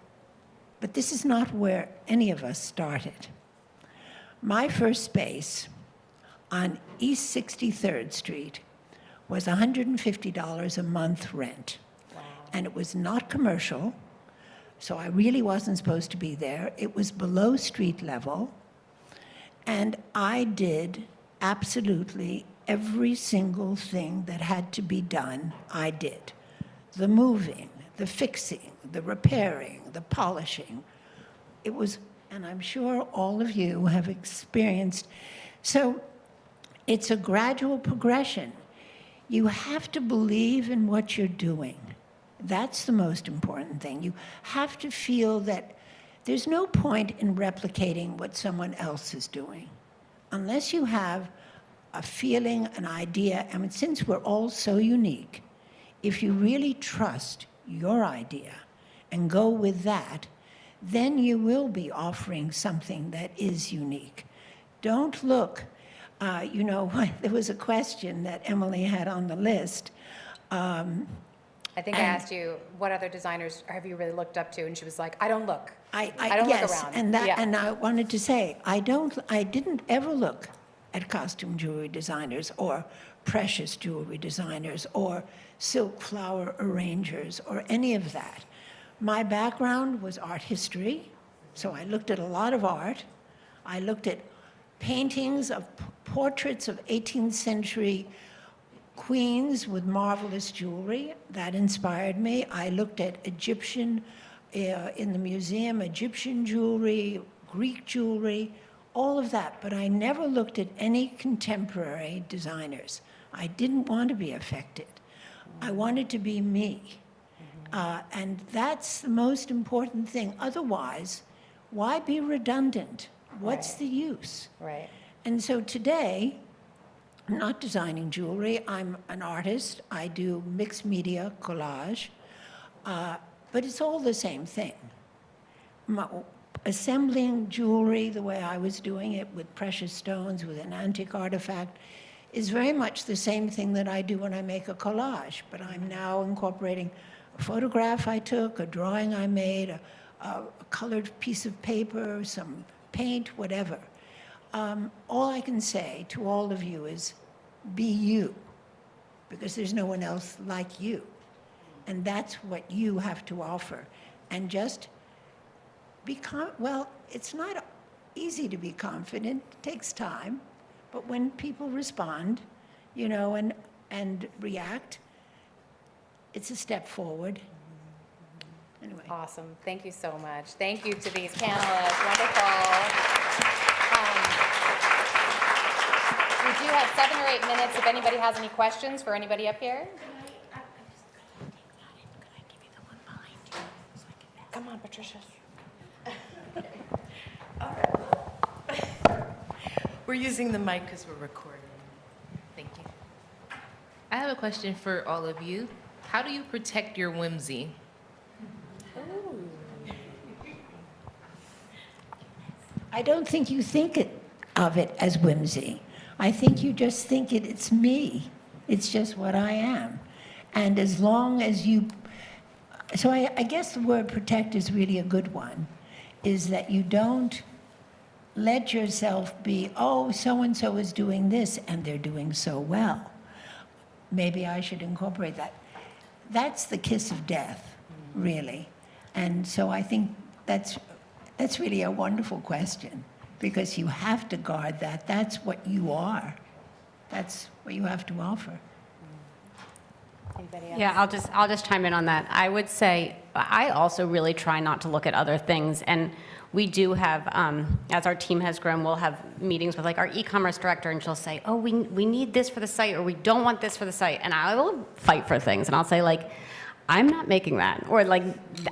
but this is not where any of us started. My first space on East 63rd Street was $150 a month rent. Wow. And it was not commercial, so I really wasn't supposed to be there. It was below street level, and I did absolutely every single thing that had to be done, I did. The moving, the fixing, the repairing, the polishing. It was, and I'm sure all of you have experienced, so it's a gradual progression. You have to believe in what you're doing. That's the most important thing. You have to feel that there's no point in replicating what someone else is doing. Unless you have a feeling, an idea, and since we're all so unique, if you really trust your idea and go with that, then you will be offering something that is unique. Don't look, there was a question that Emily had on the list. I think I asked you, what other designers have you really looked up to? And she was like, I don't look. I don't yes, look around. And I wanted to say, I didn't ever look at costume jewelry designers or precious jewelry designers or silk flower arrangers or any of that. My background was art history, so I looked at a lot of art. I looked at paintings of portraits of 18th century queens with marvelous jewelry. That inspired me. I looked at Egyptian, in the museum, Egyptian jewelry, Greek jewelry, all of that. But I never looked at any contemporary designers. I didn't want to be affected. I wanted to be me. And that's the most important thing. Otherwise, why be redundant? What's the use? Right. And so today, I'm not designing jewelry. I'm an artist. I do mixed media collage. But it's all the same thing. Assembling jewelry the way I was doing it with precious stones, with an antique artifact, is very much the same thing that I do when I make a collage. But I'm now incorporating a photograph I took, a drawing I made, a colored piece of paper, some paint, whatever. All I can say to all of you is, be you, because there's no one else like you. And that's what you have to offer. And just well, it's not easy to be confident, it takes time, but when people respond, and react, it's a step forward. Anyway. Awesome. Thank you so much. Thank you to these panelists. Wonderful. We do have 7 or 8 minutes if anybody has any questions for anybody up here. Come on, Patricia. We're using the mic because we're recording. Thank you. I have a question for all of you. How do you protect your whimsy? I don't think you think of it as whimsy. I think you just think it's me. It's just what I am. And as long as you, so I guess the word protect is really a good one, is that you don't let yourself be, oh, so-and-so is doing this and they're doing so well. Maybe I should incorporate that. That's the kiss of death, really. And so I think that's really a wonderful question, because you have to guard that. That's what you are. That's what you have to offer. Anybody else? Yeah, I'll just chime in on that. I would say I also really try not to look at other things, and we do have, as our team has grown, we'll have meetings with like our e-commerce director, and she'll say, oh, we need this for the site, or we don't want this for the site, and I will fight for things, and I'll say like, I'm not making that, or like,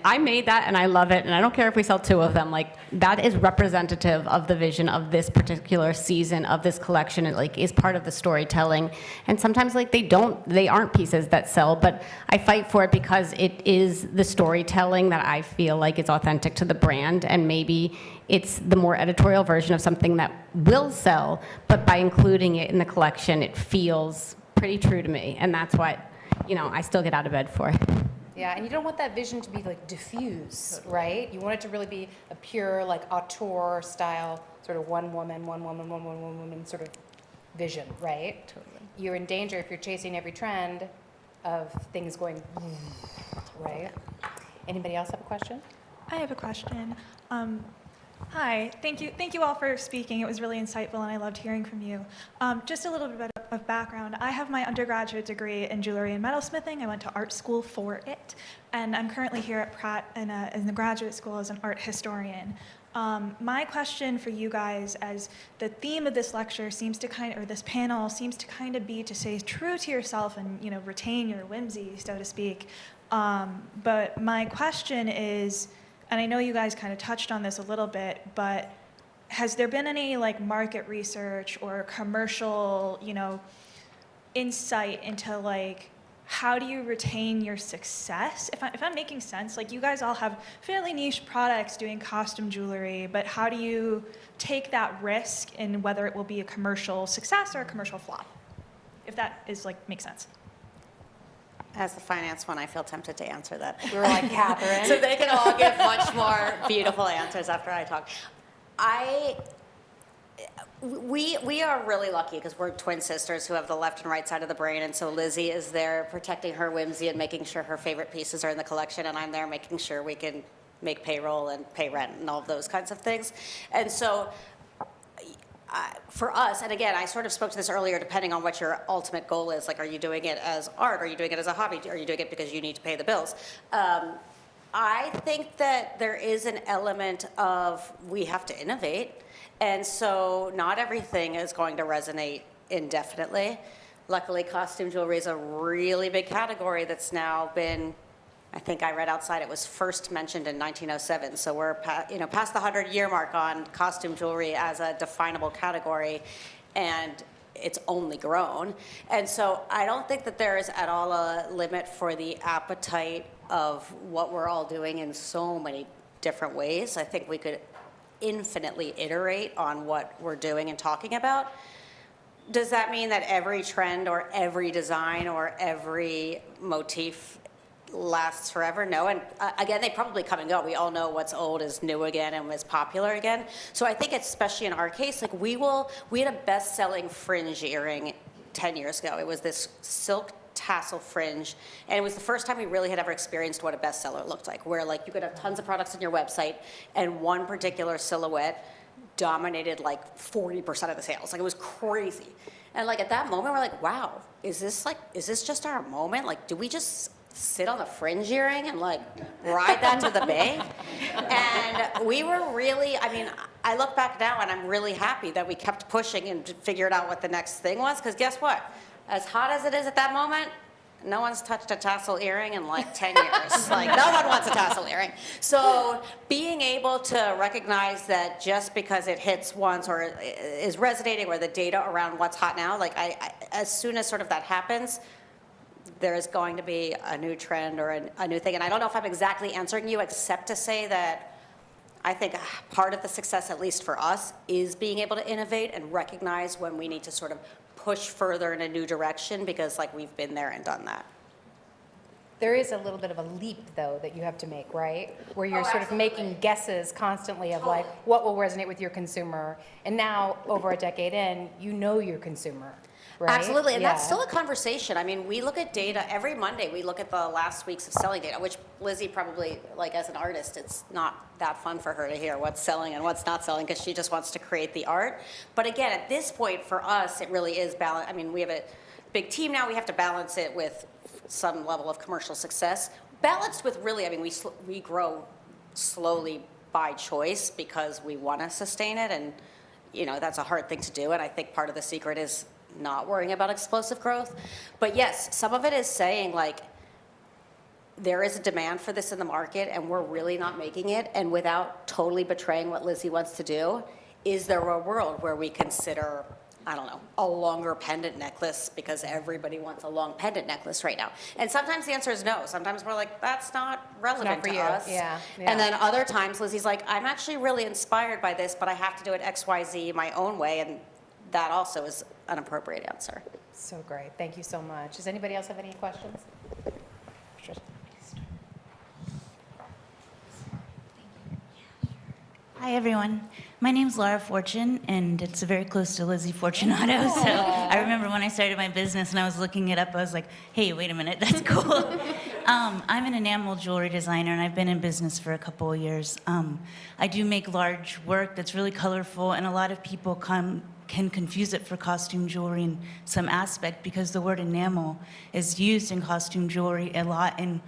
I made that and I love it, and I don't care if we sell 2 of them. Like, that is representative of the vision of this particular season of this collection. It like is part of the storytelling, and sometimes like they aren't pieces that sell, but I fight for it because it is the storytelling that I feel like is authentic to the brand, and maybe it's the more editorial version of something that will sell, but by including it in the collection, it feels pretty true to me, and that's what, I still get out of bed for. Yeah, and you don't want that vision to be like diffuse, right? You want it to really be a pure like auteur style, sort of one woman sort of vision, right? Totally. You're in danger if you're chasing every trend of things going, right? Anybody else have a question? I have a question. Hi, thank you all for speaking. It was really insightful, and I loved hearing from you. Just a little bit of background. I have my undergraduate degree in jewelry and metalsmithing. I went to art school for it, and I'm currently here at Pratt in the graduate school as an art historian. My question for you guys, as the theme of this lecture seems to this panel seems to kind of be to stay true to yourself and retain your whimsy, so to speak. But my question is, and I know you guys kind of touched on this a little bit, but has there been any like market research or commercial, insight into like how do you retain your success? If I'm making sense, like you guys all have fairly niche products doing costume jewelry, but how do you take that risk in whether it will be a commercial success or a commercial flop? If that is like makes sense. As the finance one, I feel tempted to answer that. We were like, Catherine. So they can all give much more beautiful answers after I talk. We are really lucky because we're twin sisters who have the left and right side of the brain, and so Lizzie is there protecting her whimsy and making sure her favorite pieces are in the collection, and I'm there making sure we can make payroll and pay rent and all of those kinds of things. And so for us, and again, I sort of spoke to this earlier, depending on what your ultimate goal is, like, are you doing it as art? Are you doing it as a hobby? Are you doing it because you need to pay the bills? I think that there is an element of we have to innovate, and so not everything is going to resonate indefinitely. Luckily, costume jewelry is a really big category that's now been, I think I read outside it was first mentioned in 1907, so we're past the 100-year mark on costume jewelry as a definable category, and it's only grown. And so I don't think that there is at all a limit for the appetite of what we're all doing in so many different ways. I think we could infinitely iterate on what we're doing and talking about. Does that mean that every trend or every design or every motif lasts forever? No. And again, they probably come and go. We all know what's old is new again and was popular again. So I think especially in our case, like we had a best-selling fringe earring 10 years ago. It was this silk tassel fringe, and it was the first time we really had ever experienced what a bestseller looked like, where like you could have tons of products on your website and one particular silhouette dominated like 40% of the sales. Like it was crazy. And like at that moment we're like, wow, is this just our moment? Like, do we just sit on the fringe earring and like ride that to the bank? And we were really, I mean, I look back now and I'm really happy that we kept pushing and figured out what the next thing was, because guess what? As hot as it is at that moment, no one's touched a tassel earring in like 10 years. Like no one wants a tassel earring. So being able to recognize that just because it hits once or is resonating, or the data around what's hot now, like as soon as sort of that happens, there is going to be a new trend or a new thing. And I don't know if I'm exactly answering you, except to say that I think part of the success, at least for us, is being able to innovate and recognize when we need to sort of push further in a new direction, because like we've been there and done that. There is a little bit of a leap, though, that you have to make, right? Where you're sort of making guesses constantly of like what will resonate with your consumer. And now, over a decade in, you know your consumer. Right? Absolutely, and that's still a conversation. I mean, we look at data every Monday. We look at the last weeks of selling data, which Lizzie probably, like as an artist, it's not that fun for her to hear what's selling and what's not selling, because she just wants to create the art. But again, at this point for us, it really is balance. I mean, we have a big team now. We have to balance it with some level of commercial success, balanced with really, I mean, we grow slowly by choice because we want to sustain it, and that's a hard thing to do. And I think part of the secret is not worrying about explosive growth. But yes, some of it is saying like there is a demand for this in the market and we're really not making it, and without totally betraying what Lizzie wants to do, is there a world where we consider, I don't know, a longer pendant necklace, because everybody wants a long pendant necklace right now? And sometimes the answer is no. Sometimes we're like, that's not relevant for to you. us. Yeah. And then other times Lizzie's like, I'm actually really inspired by this, but I have to do it XYZ my own way, and that also is an appropriate answer. So great. Thank you so much. Does anybody else have any questions? Hi, everyone. My name's Laura Fortune, and it's very close to Lizzie Fortunado. So I remember when I started my business and I was looking it up, I was like, hey, wait a minute, that's cool. I'm an enamel jewelry designer, and I've been in business for a couple of years. I do make large work that's really colorful, and a lot of people can confuse it for costume jewelry in some aspect, because the word enamel is used in costume jewelry a lot. And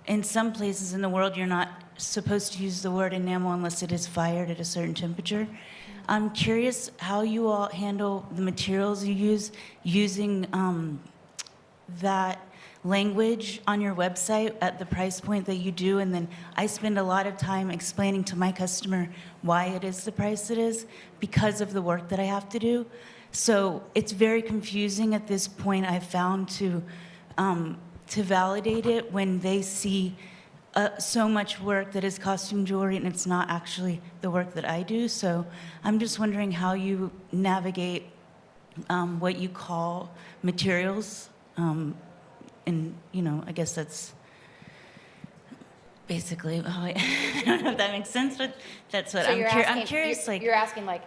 in some places in the world, you're not supposed to use the word enamel unless it is fired at a certain temperature. I'm curious how you all handle the materials you use, using that language on your website at the price point that you do. And then I spend a lot of time explaining to my customer why it is the price it is because of the work that I have to do. So it's very confusing at this point, I've found, to to validate it when they see so much work that is costume jewelry and it's not actually the work that I do. So I'm just wondering how you navigate what you call materials. And, you know, I guess that's basically, I don't know if that makes sense, but that's what So I'm curious, like. You're asking like,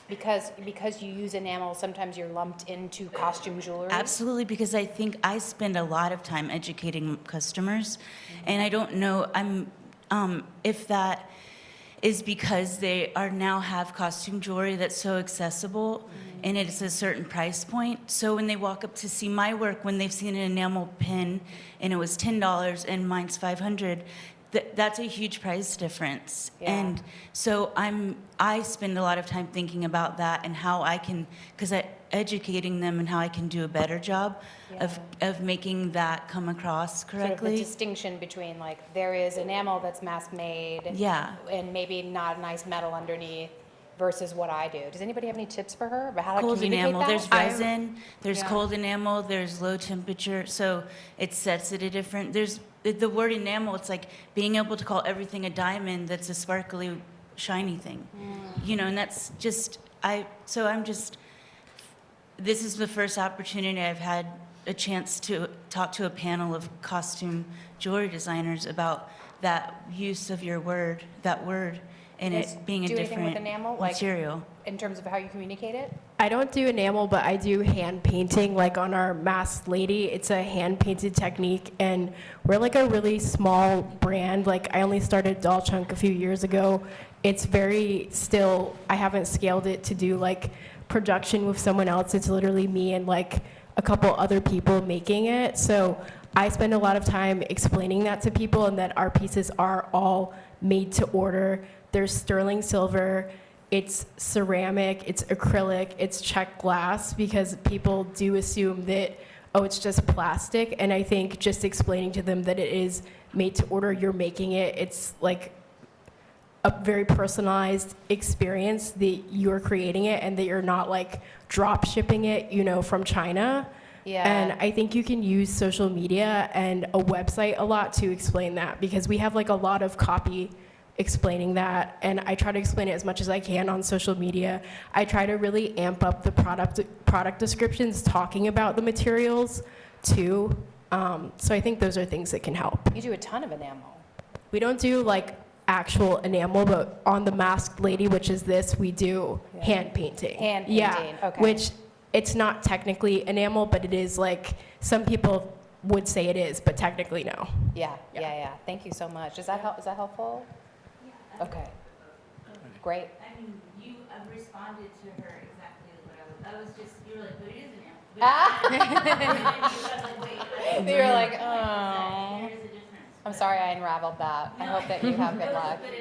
because you use enamel, sometimes you're lumped into costume jewelry? Absolutely, because I think I spend a lot of time educating customers, and I don't know if that is because they are now have costume jewelry that's so accessible, and it's a certain price point. So when they walk up to see my work, when they've seen an enamel pin and it was $10 and mine's $500, that's a huge price difference. Yeah. And so I spend a lot of time thinking about that and how I can, educating them and how I can do a better job of making that come across Sort of correctly. the distinction between like, there is enamel that's mass made. Yeah. And maybe not a nice metal underneath versus what I do. Does anybody have any tips for her about how to Cold communicate enamel, that? there's resin, there's Yeah. cold enamel, there's low temperature, so it sets it a different, there's, the word enamel, it's like being able to call everything a diamond that's a sparkly, shiny thing. You know, and that's just, this is the first opportunity I've had a chance to talk to a panel of costume jewelry designers about that use of your word, that word, and You it guys being a do anything with different enamel, like- material. In terms of how you communicate it? I don't do enamel, but I do hand painting. Like on our masked lady, it's a hand painted technique, and we're like a really small brand. Like I only started Doll Chunk a few years ago. It's very still, I haven't scaled it to do like production with someone else. It's literally me and like a couple other people making it. So I spend a lot of time explaining that to people, and that our pieces are all made to order. There's sterling silver, it's ceramic, it's acrylic, it's checked glass, because people do assume that, oh, it's just plastic. And I think just explaining to them that it is made to order, you're making it, it's like a very personalized experience that you're creating it, and that you're not like drop shipping it, you know, from China. Yeah. And I think you can use social media and a website a lot to explain that, because we have like a lot of copy explaining that, and I try to explain it as much as I can on social media. I try to really amp up the product descriptions, talking about the materials too. So I think those are things that can help. You do a ton of enamel. We don't do like actual enamel, but on the masked lady, which is this, we do hand painting. Hand Yeah, painting, okay. which it's not technically enamel, but it is like, some people would say it is, but technically no. Yeah. Thank you so much. Is that helpful? Yeah. Okay. Great. I mean, you responded to her exactly what I was just, you were like, but it is an amp. You're like, oh. I'm sorry I unraveled that. I hope that you have good luck. But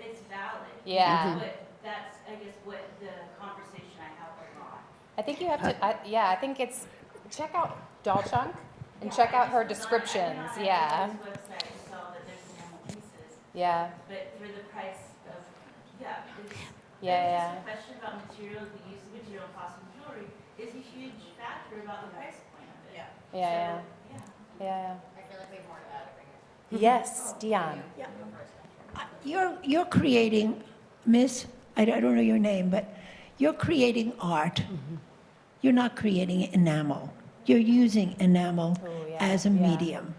it's valid. Yeah. But that's, I guess, what the conversation I have a lot. I think you have to, I think it's, check out Doll Chunk and check out her descriptions. Yeah. Website, I saw that there's enamel pieces, Yeah. but for the price of, it's Yeah. just a question about material, the use of material, costume jewelry is a huge factor about the price point of it. Yeah. Yeah. I feel like we have more to add. Yes, Diane. You're creating, Miss, I don't know your name, but you're creating art. You're not creating enamel. You're using enamel as a medium.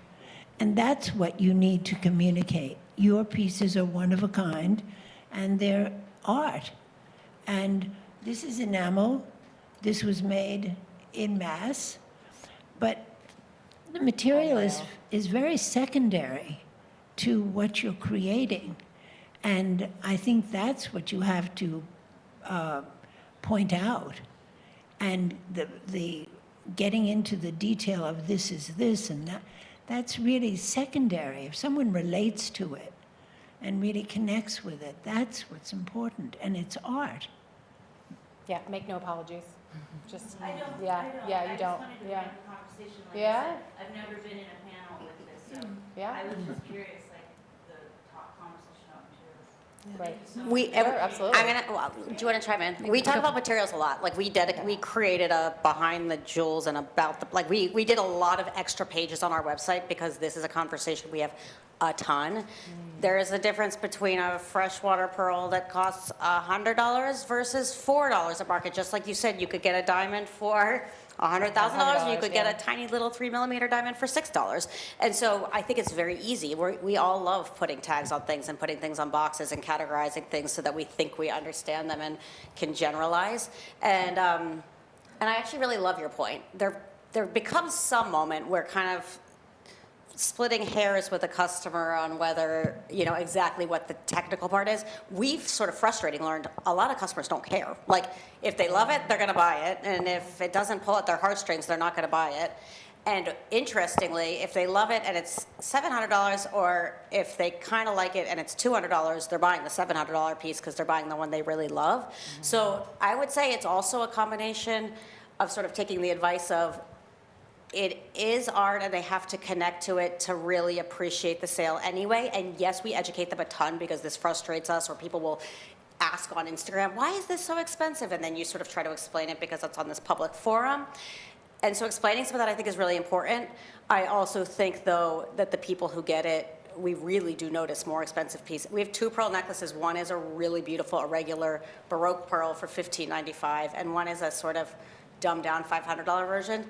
And that's what you need to communicate. Your pieces are one of a kind, and they're art. And this is enamel. This was made in mass. But the material is very secondary to what you're creating. And I think that's what you have to point out. And the getting into the detail of this is this and that, that's really secondary. If someone relates to it and really connects with it, that's what's important. And it's art. Yeah, make no apologies. Just, I don't. yeah, you I don't. just wanted to Yeah. bring the conversation. Like Yeah? I said, I've never been in a panel with this, so Yeah. I was just curious, like the talk conversation about materials. absolutely. Do you want to chime in? We talk about materials a lot. Like we created a behind the jewels and about the, like we did a lot of extra pages on our website because this is a conversation we have a ton. There is a difference between a freshwater pearl that costs $100 versus $4 at market. Just like you said, you could get a diamond for $100,000, and you could get a tiny little 3mm diamond for $6. And so I think it's very easy. We all love putting tags on things and putting things on boxes and categorizing things so that we think we understand them and can generalize. And I actually really love your point. There becomes some moment where kind of splitting hairs with a customer on whether, exactly what the technical part is. We've sort of frustrating learned a lot of customers don't care. Like, if they love it, they're going to buy it. And if it doesn't pull at their heartstrings, they're not going to buy it. And interestingly, if they love it and it's $700, or if they kind of like it and it's $200, they're buying the $700 piece because they're buying the one they really love. Mm-hmm. So I would say it's also a combination of sort of taking the advice of, it is art and they have to connect to it to really appreciate the sale anyway. And yes, we educate them a ton because this frustrates us, or people will ask on Instagram, why is this so expensive? And then you sort of try to explain it because it's on this public forum. And so explaining some of that I think is really important. I also think though that the people who get it, we really do notice more expensive pieces. We have 2 pearl necklaces. One is a really beautiful, a regular Baroque pearl for $15.95, and one is a sort of dumbed down $500 version.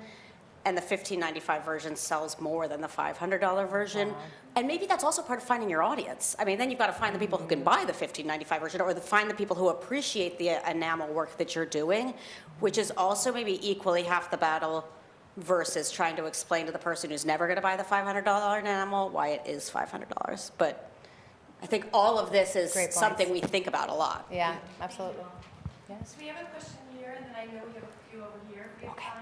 And the $15.95 version sells more than the $500 version. Wow. And maybe that's also part of finding your audience. I mean, then you've got to find the people who can buy the $15.95 version, or find the people who appreciate the enamel work that you're doing, which is also maybe equally half the battle versus trying to explain to the person who's never going to buy the $500 enamel why it is $500. But I think all of this is something we think about a lot. Yeah, absolutely. Yes. So we have a question here, and then I know we have a few over here if we have time.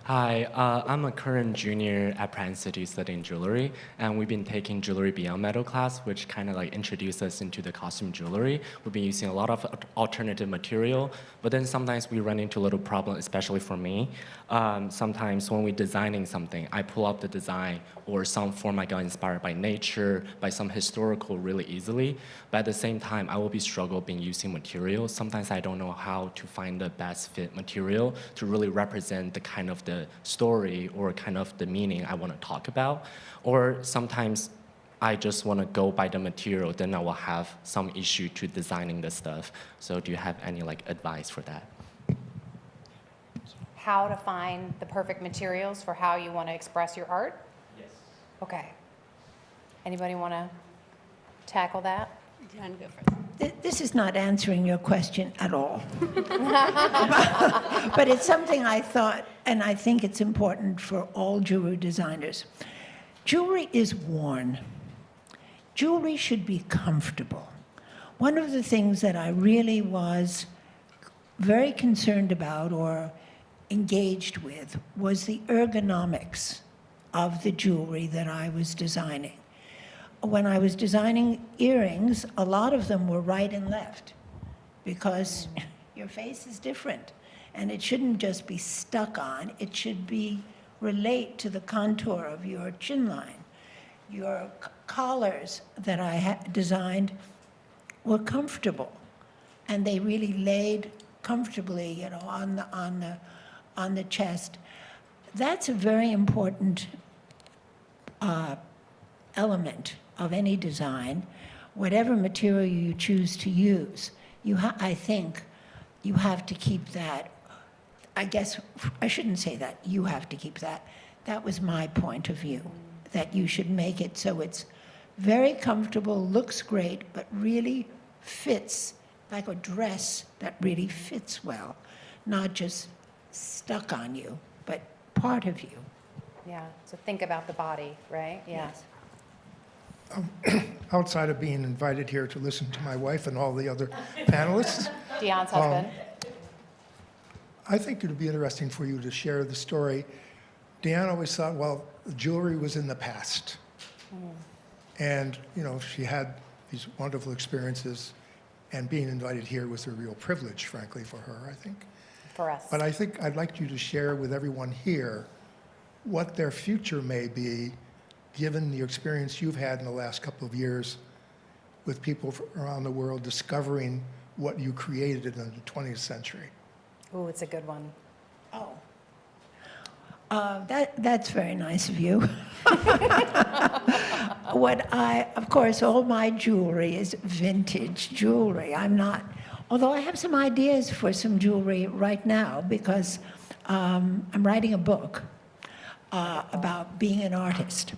Hi, I'm a current junior at Pratt Institute studying jewelry, and we've been taking Jewelry Beyond Metal class, which kind of like introduced us into the costume jewelry. We've been using a lot of alternative material, but then sometimes we run into a little problem, especially for me. Sometimes when we're designing something, I pull up the design or some form I got inspired by nature, by some historical really easily, but at the same time, I will be struggling using materials. Sometimes I don't know how to find the best fit material to really represent the kind of the story or kind of the meaning I want to talk about. Or sometimes I just want to go by the material, then I will have some issue to designing the stuff. So do you have any advice for that? How to find the perfect materials for how you want to express your art? Yes. Okay. Anybody want to tackle that? Diane, go first. This is not answering your question at all. But it's something I thought, and I think it's important for all jewelry designers. Jewelry is worn. Jewelry should be comfortable. One of the things that I really was very concerned about or engaged with was the ergonomics of the jewelry that I was designing. When I was designing earrings, a lot of them were right and left because your face is different, and it shouldn't just be stuck on. It should relate to the contour of your chin line. Your collars that I designed were comfortable, and they really laid comfortably, on the chest. That's a very important element of any design. Whatever material you choose to use, I think you have to keep that. I guess I shouldn't say that. You have to keep that. That was my point of view, that you should make it so it's very comfortable, looks great, but really fits like a dress that really fits well, not just stuck on you, but part of you. Yeah, so think about the body, right? Yeah. Yes. Outside of being invited here to listen to my wife and all the other panelists, Dion's husband. I think it would be interesting for you to share the story. Diane always thought, well, jewelry was in the past. And, she had these wonderful experiences, and being invited here was a real privilege, frankly, for her, I think. For us. But I think I'd like you to share with everyone here what their future may be, given the experience you've had in the last couple of years with people around the world discovering what you created in the 20th century. Ooh, it's a good one. Oh. That's very nice of you. Of course, all my jewelry is vintage jewelry. Although I have some ideas for some jewelry right now because I'm writing a book about being an artist.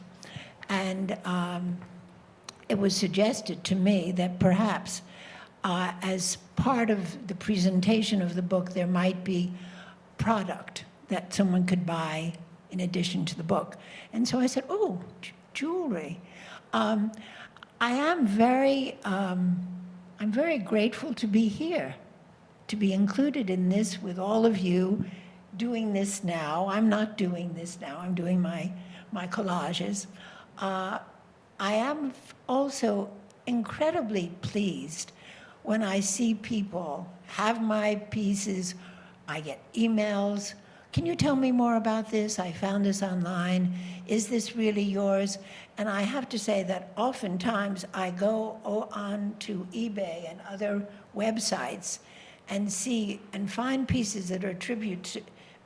And it was suggested to me that perhaps as part of the presentation of the book, there might be product that someone could buy in addition to the book. And so I said, oh, jewelry. I'm very grateful to be here, to be included in this with all of you doing this now. I'm not doing this now. I'm doing my collages. I am also incredibly pleased when I see people have my pieces. I get emails. Can you tell me more about this? I found this online. Is this really yours? And I have to say that oftentimes I go on to eBay and other websites and see and find pieces that are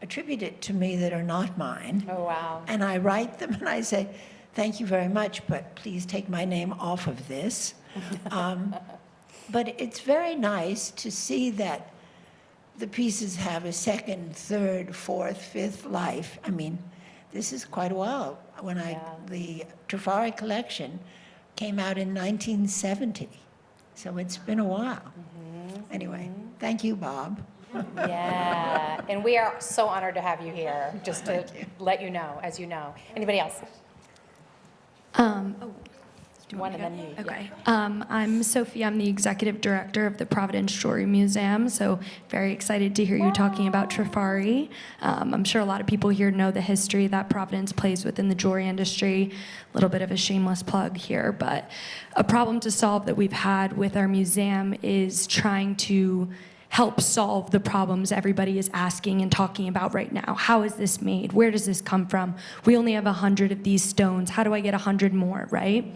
attributed to me that are not mine. Oh, wow. And I write them and I say, thank you very much, but please take my name off of this. But it's very nice to see that the pieces have a second, third, fourth, fifth life. I mean, this is quite a while. The Trifari collection came out in 1970, so it's been a while. Anyway, thank you, Bob. Yeah, and we are so honored to have you here, just to let you know, as you know. Anybody else? One and then you. Okay. I'm Sophie. I'm the executive director of the Providence Jewelry Museum, so very excited to hear you talking about Trifari. I'm sure a lot of people here know the history that Providence plays within the jewelry industry. A little bit of a shameless plug here, but a problem to solve that we've had with our museum is trying to help solve the problems everybody is asking and talking about right now. How is this made? Where does this come from? We only have 100 of these stones. How do I get 100 more, right?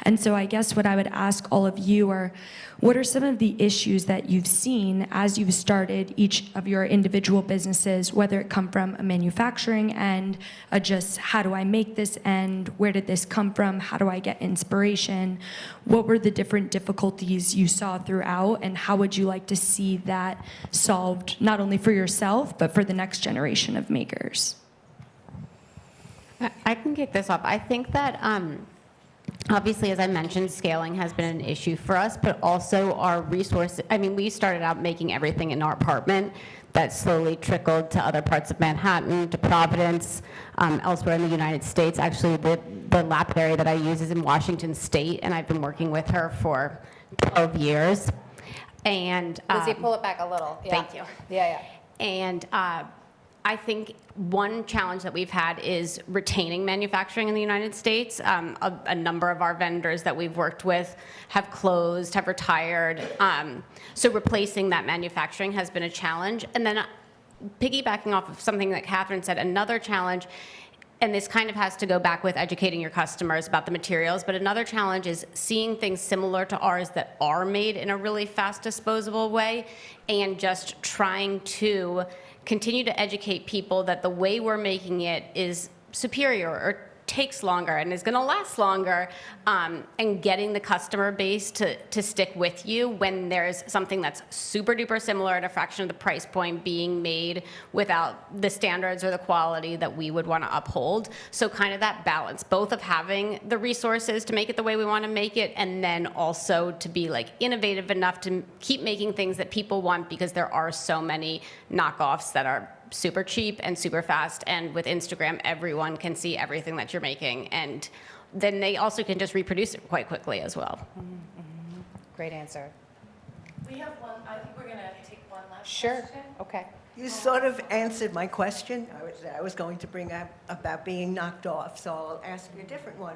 And so I guess what I would ask all of you are, what are some of the issues that you've seen as you've started each of your individual businesses, whether it come from a manufacturing end, just how do I make this end, where did this come from, how do I get inspiration? What were the different difficulties you saw throughout, and how would you like to see that solved, not only for yourself, but for the next generation of makers? I can kick this off. I think that obviously, as I mentioned, scaling has been an issue for us, but also our resources. I mean, we started out making everything in our apartment. That slowly trickled to other parts of Manhattan, to Providence, elsewhere in the United States. Actually, the lapidary that I use is in Washington State, and I've been working with her for 12 years. And Lizzie, pull it back a little. Yeah. Thank you. Yeah. And I think one challenge that we've had is retaining manufacturing in the United States. A number of our vendors that we've worked with have closed, have retired. So replacing that manufacturing has been a challenge. And then piggybacking off of something that Catherine said, another challenge, and this kind of has to go back with educating your customers about the materials, but another challenge is seeing things similar to ours that are made in a really fast disposable way, and just trying to continue to educate people that the way we're making it is superior or takes longer and is going to last longer, and getting the customer base to stick with you when there's something that's super duper similar at a fraction of the price point being made without the standards or the quality that we would want to uphold. So kind of that balance, both of having the resources to make it the way we want to make it, and then also to be like innovative enough to keep making things that people want, because there are so many knockoffs that are super cheap and super fast, and with Instagram everyone can see everything that you're making, and then they also can just reproduce it quite quickly as well. Great answer. We have one. I think we're going to take one last Sure. question. Okay. You sort of answered my question. I was going to bring up about being knocked off, so I'll ask you a different one.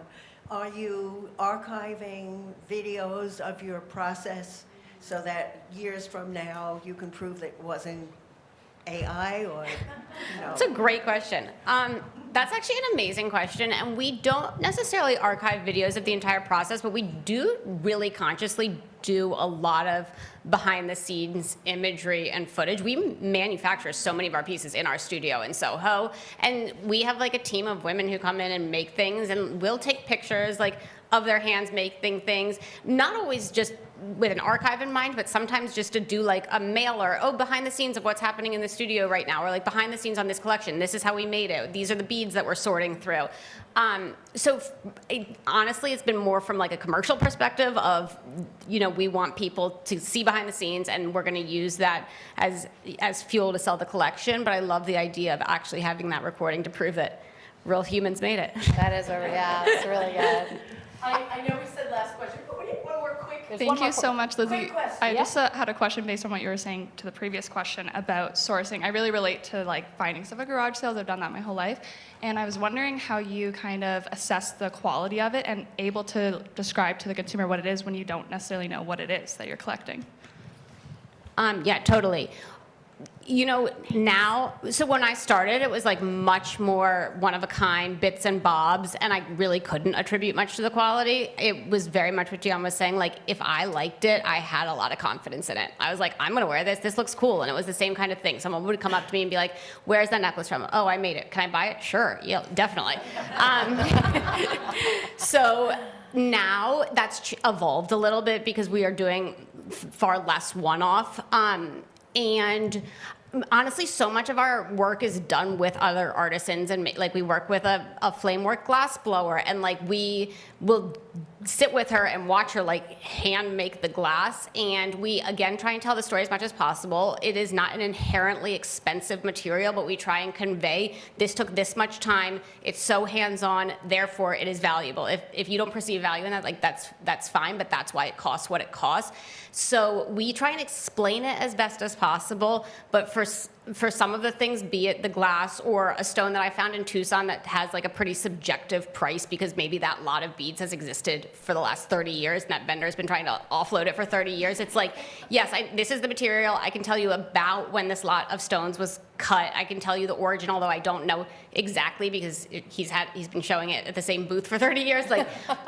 Are you archiving videos of your process so that years from now you can prove that it wasn't AI or, That's a great question. That's actually an amazing question, and we don't necessarily archive videos of the entire process, but we do really consciously do a lot of behind-the-scenes imagery and footage. We manufacture so many of our pieces in our studio in Soho, and we have like a team of women who come in and make things, and we'll take pictures like of their hands making things, not always just with an archive in mind, but sometimes just to do like a mailer, behind the scenes of what's happening in the studio right now, or like behind the scenes on this collection, this is how we made it, these are the beads that we're sorting through. Honestly, it's been more from like a commercial perspective of, we want people to see behind the scenes, and we're gonna use that as fuel to sell the collection, but I love the idea of actually having that recording to prove that real humans made it. That is, it's really good. I know we said last question, but we need one more quick. Thank you so much, Lizzie. Quick question. I just had a question based on what you were saying to the previous question about sourcing. I really relate to like finding stuff at garage sales. I've done that my whole life. And I was wondering how you kind of assess the quality of it and able to describe to the consumer what it is when you don't necessarily know what it is that you're collecting. Yeah, totally. Now, so when I started, it was like much more one-of-a-kind bits and bobs, and I really couldn't attribute much to the quality. It was very much what Diane was saying, like, if I liked it, I had a lot of confidence in it. I was like, I'm gonna wear this looks cool, and it was the same kind of thing. Someone would come up to me and be like, where's that necklace from? Oh, I made it. Can I buy it? Sure, yeah, definitely. So now that's evolved a little bit because we are doing far less one-off. And honestly, so much of our work is done with other artisans, and like we work with a flame work glass blower, and like we will sit with her and watch her like hand make the glass, and we again try and tell the story as much as possible. It is not an inherently expensive material, but we try and convey this took this much time, it's so hands-on, therefore it is valuable. If you don't perceive value in that, like that's fine, but that's why it costs what it costs. So we try and explain it as best as possible, but for some of the things, be it the glass or a stone that I found in Tucson that has like a pretty subjective price because maybe that lot of beads has existed for the last 30 years and that vendor's been trying to offload it for 30 years. It's like, yes, this is the material. I can tell you about when this lot of stones was cut. I can tell you the origin, although I don't know exactly because he's been showing it at the same booth for 30 years. Like,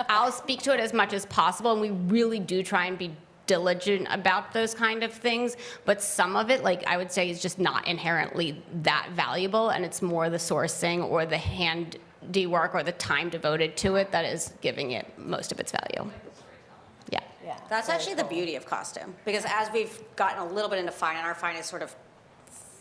I'll speak to it as much as possible, and we really do try and be diligent about those kind of things, but some of it, like I would say, is just not inherently that valuable, and it's more the sourcing or the handy work or the time devoted to it that is giving it most of its value. Yeah. That's actually the beauty of costume, because as we've gotten a little bit into fine, and our fine is sort of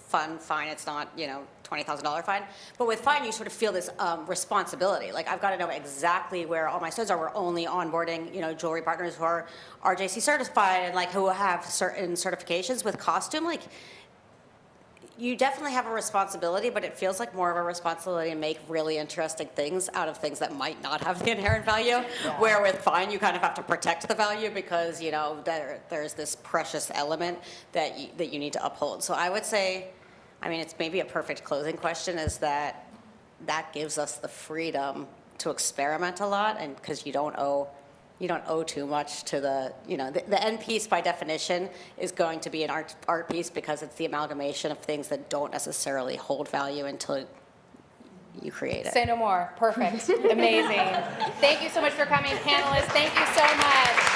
fun fine, it's not, $20,000 fine, but with fine you sort of feel this responsibility. Like, I've got to know exactly where all my stones are. We're only onboarding, jewelry partners who are RJC certified and like who have certain certifications. With costume, like, you definitely have a responsibility, but it feels like more of a responsibility to make really interesting things out of things that might not have the inherent value. Yeah. Where with fine, you kind of have to protect the value because, there's this precious element that you need to uphold. So I would say, it's maybe a perfect closing question, is that gives us the freedom to experiment a lot, and because you don't owe too much to the end piece by definition is going to be an art piece because it's the amalgamation of things that don't necessarily hold value until you create it. Say no more. Perfect. Amazing. Thank you so much for coming, panelists. Thank you so much.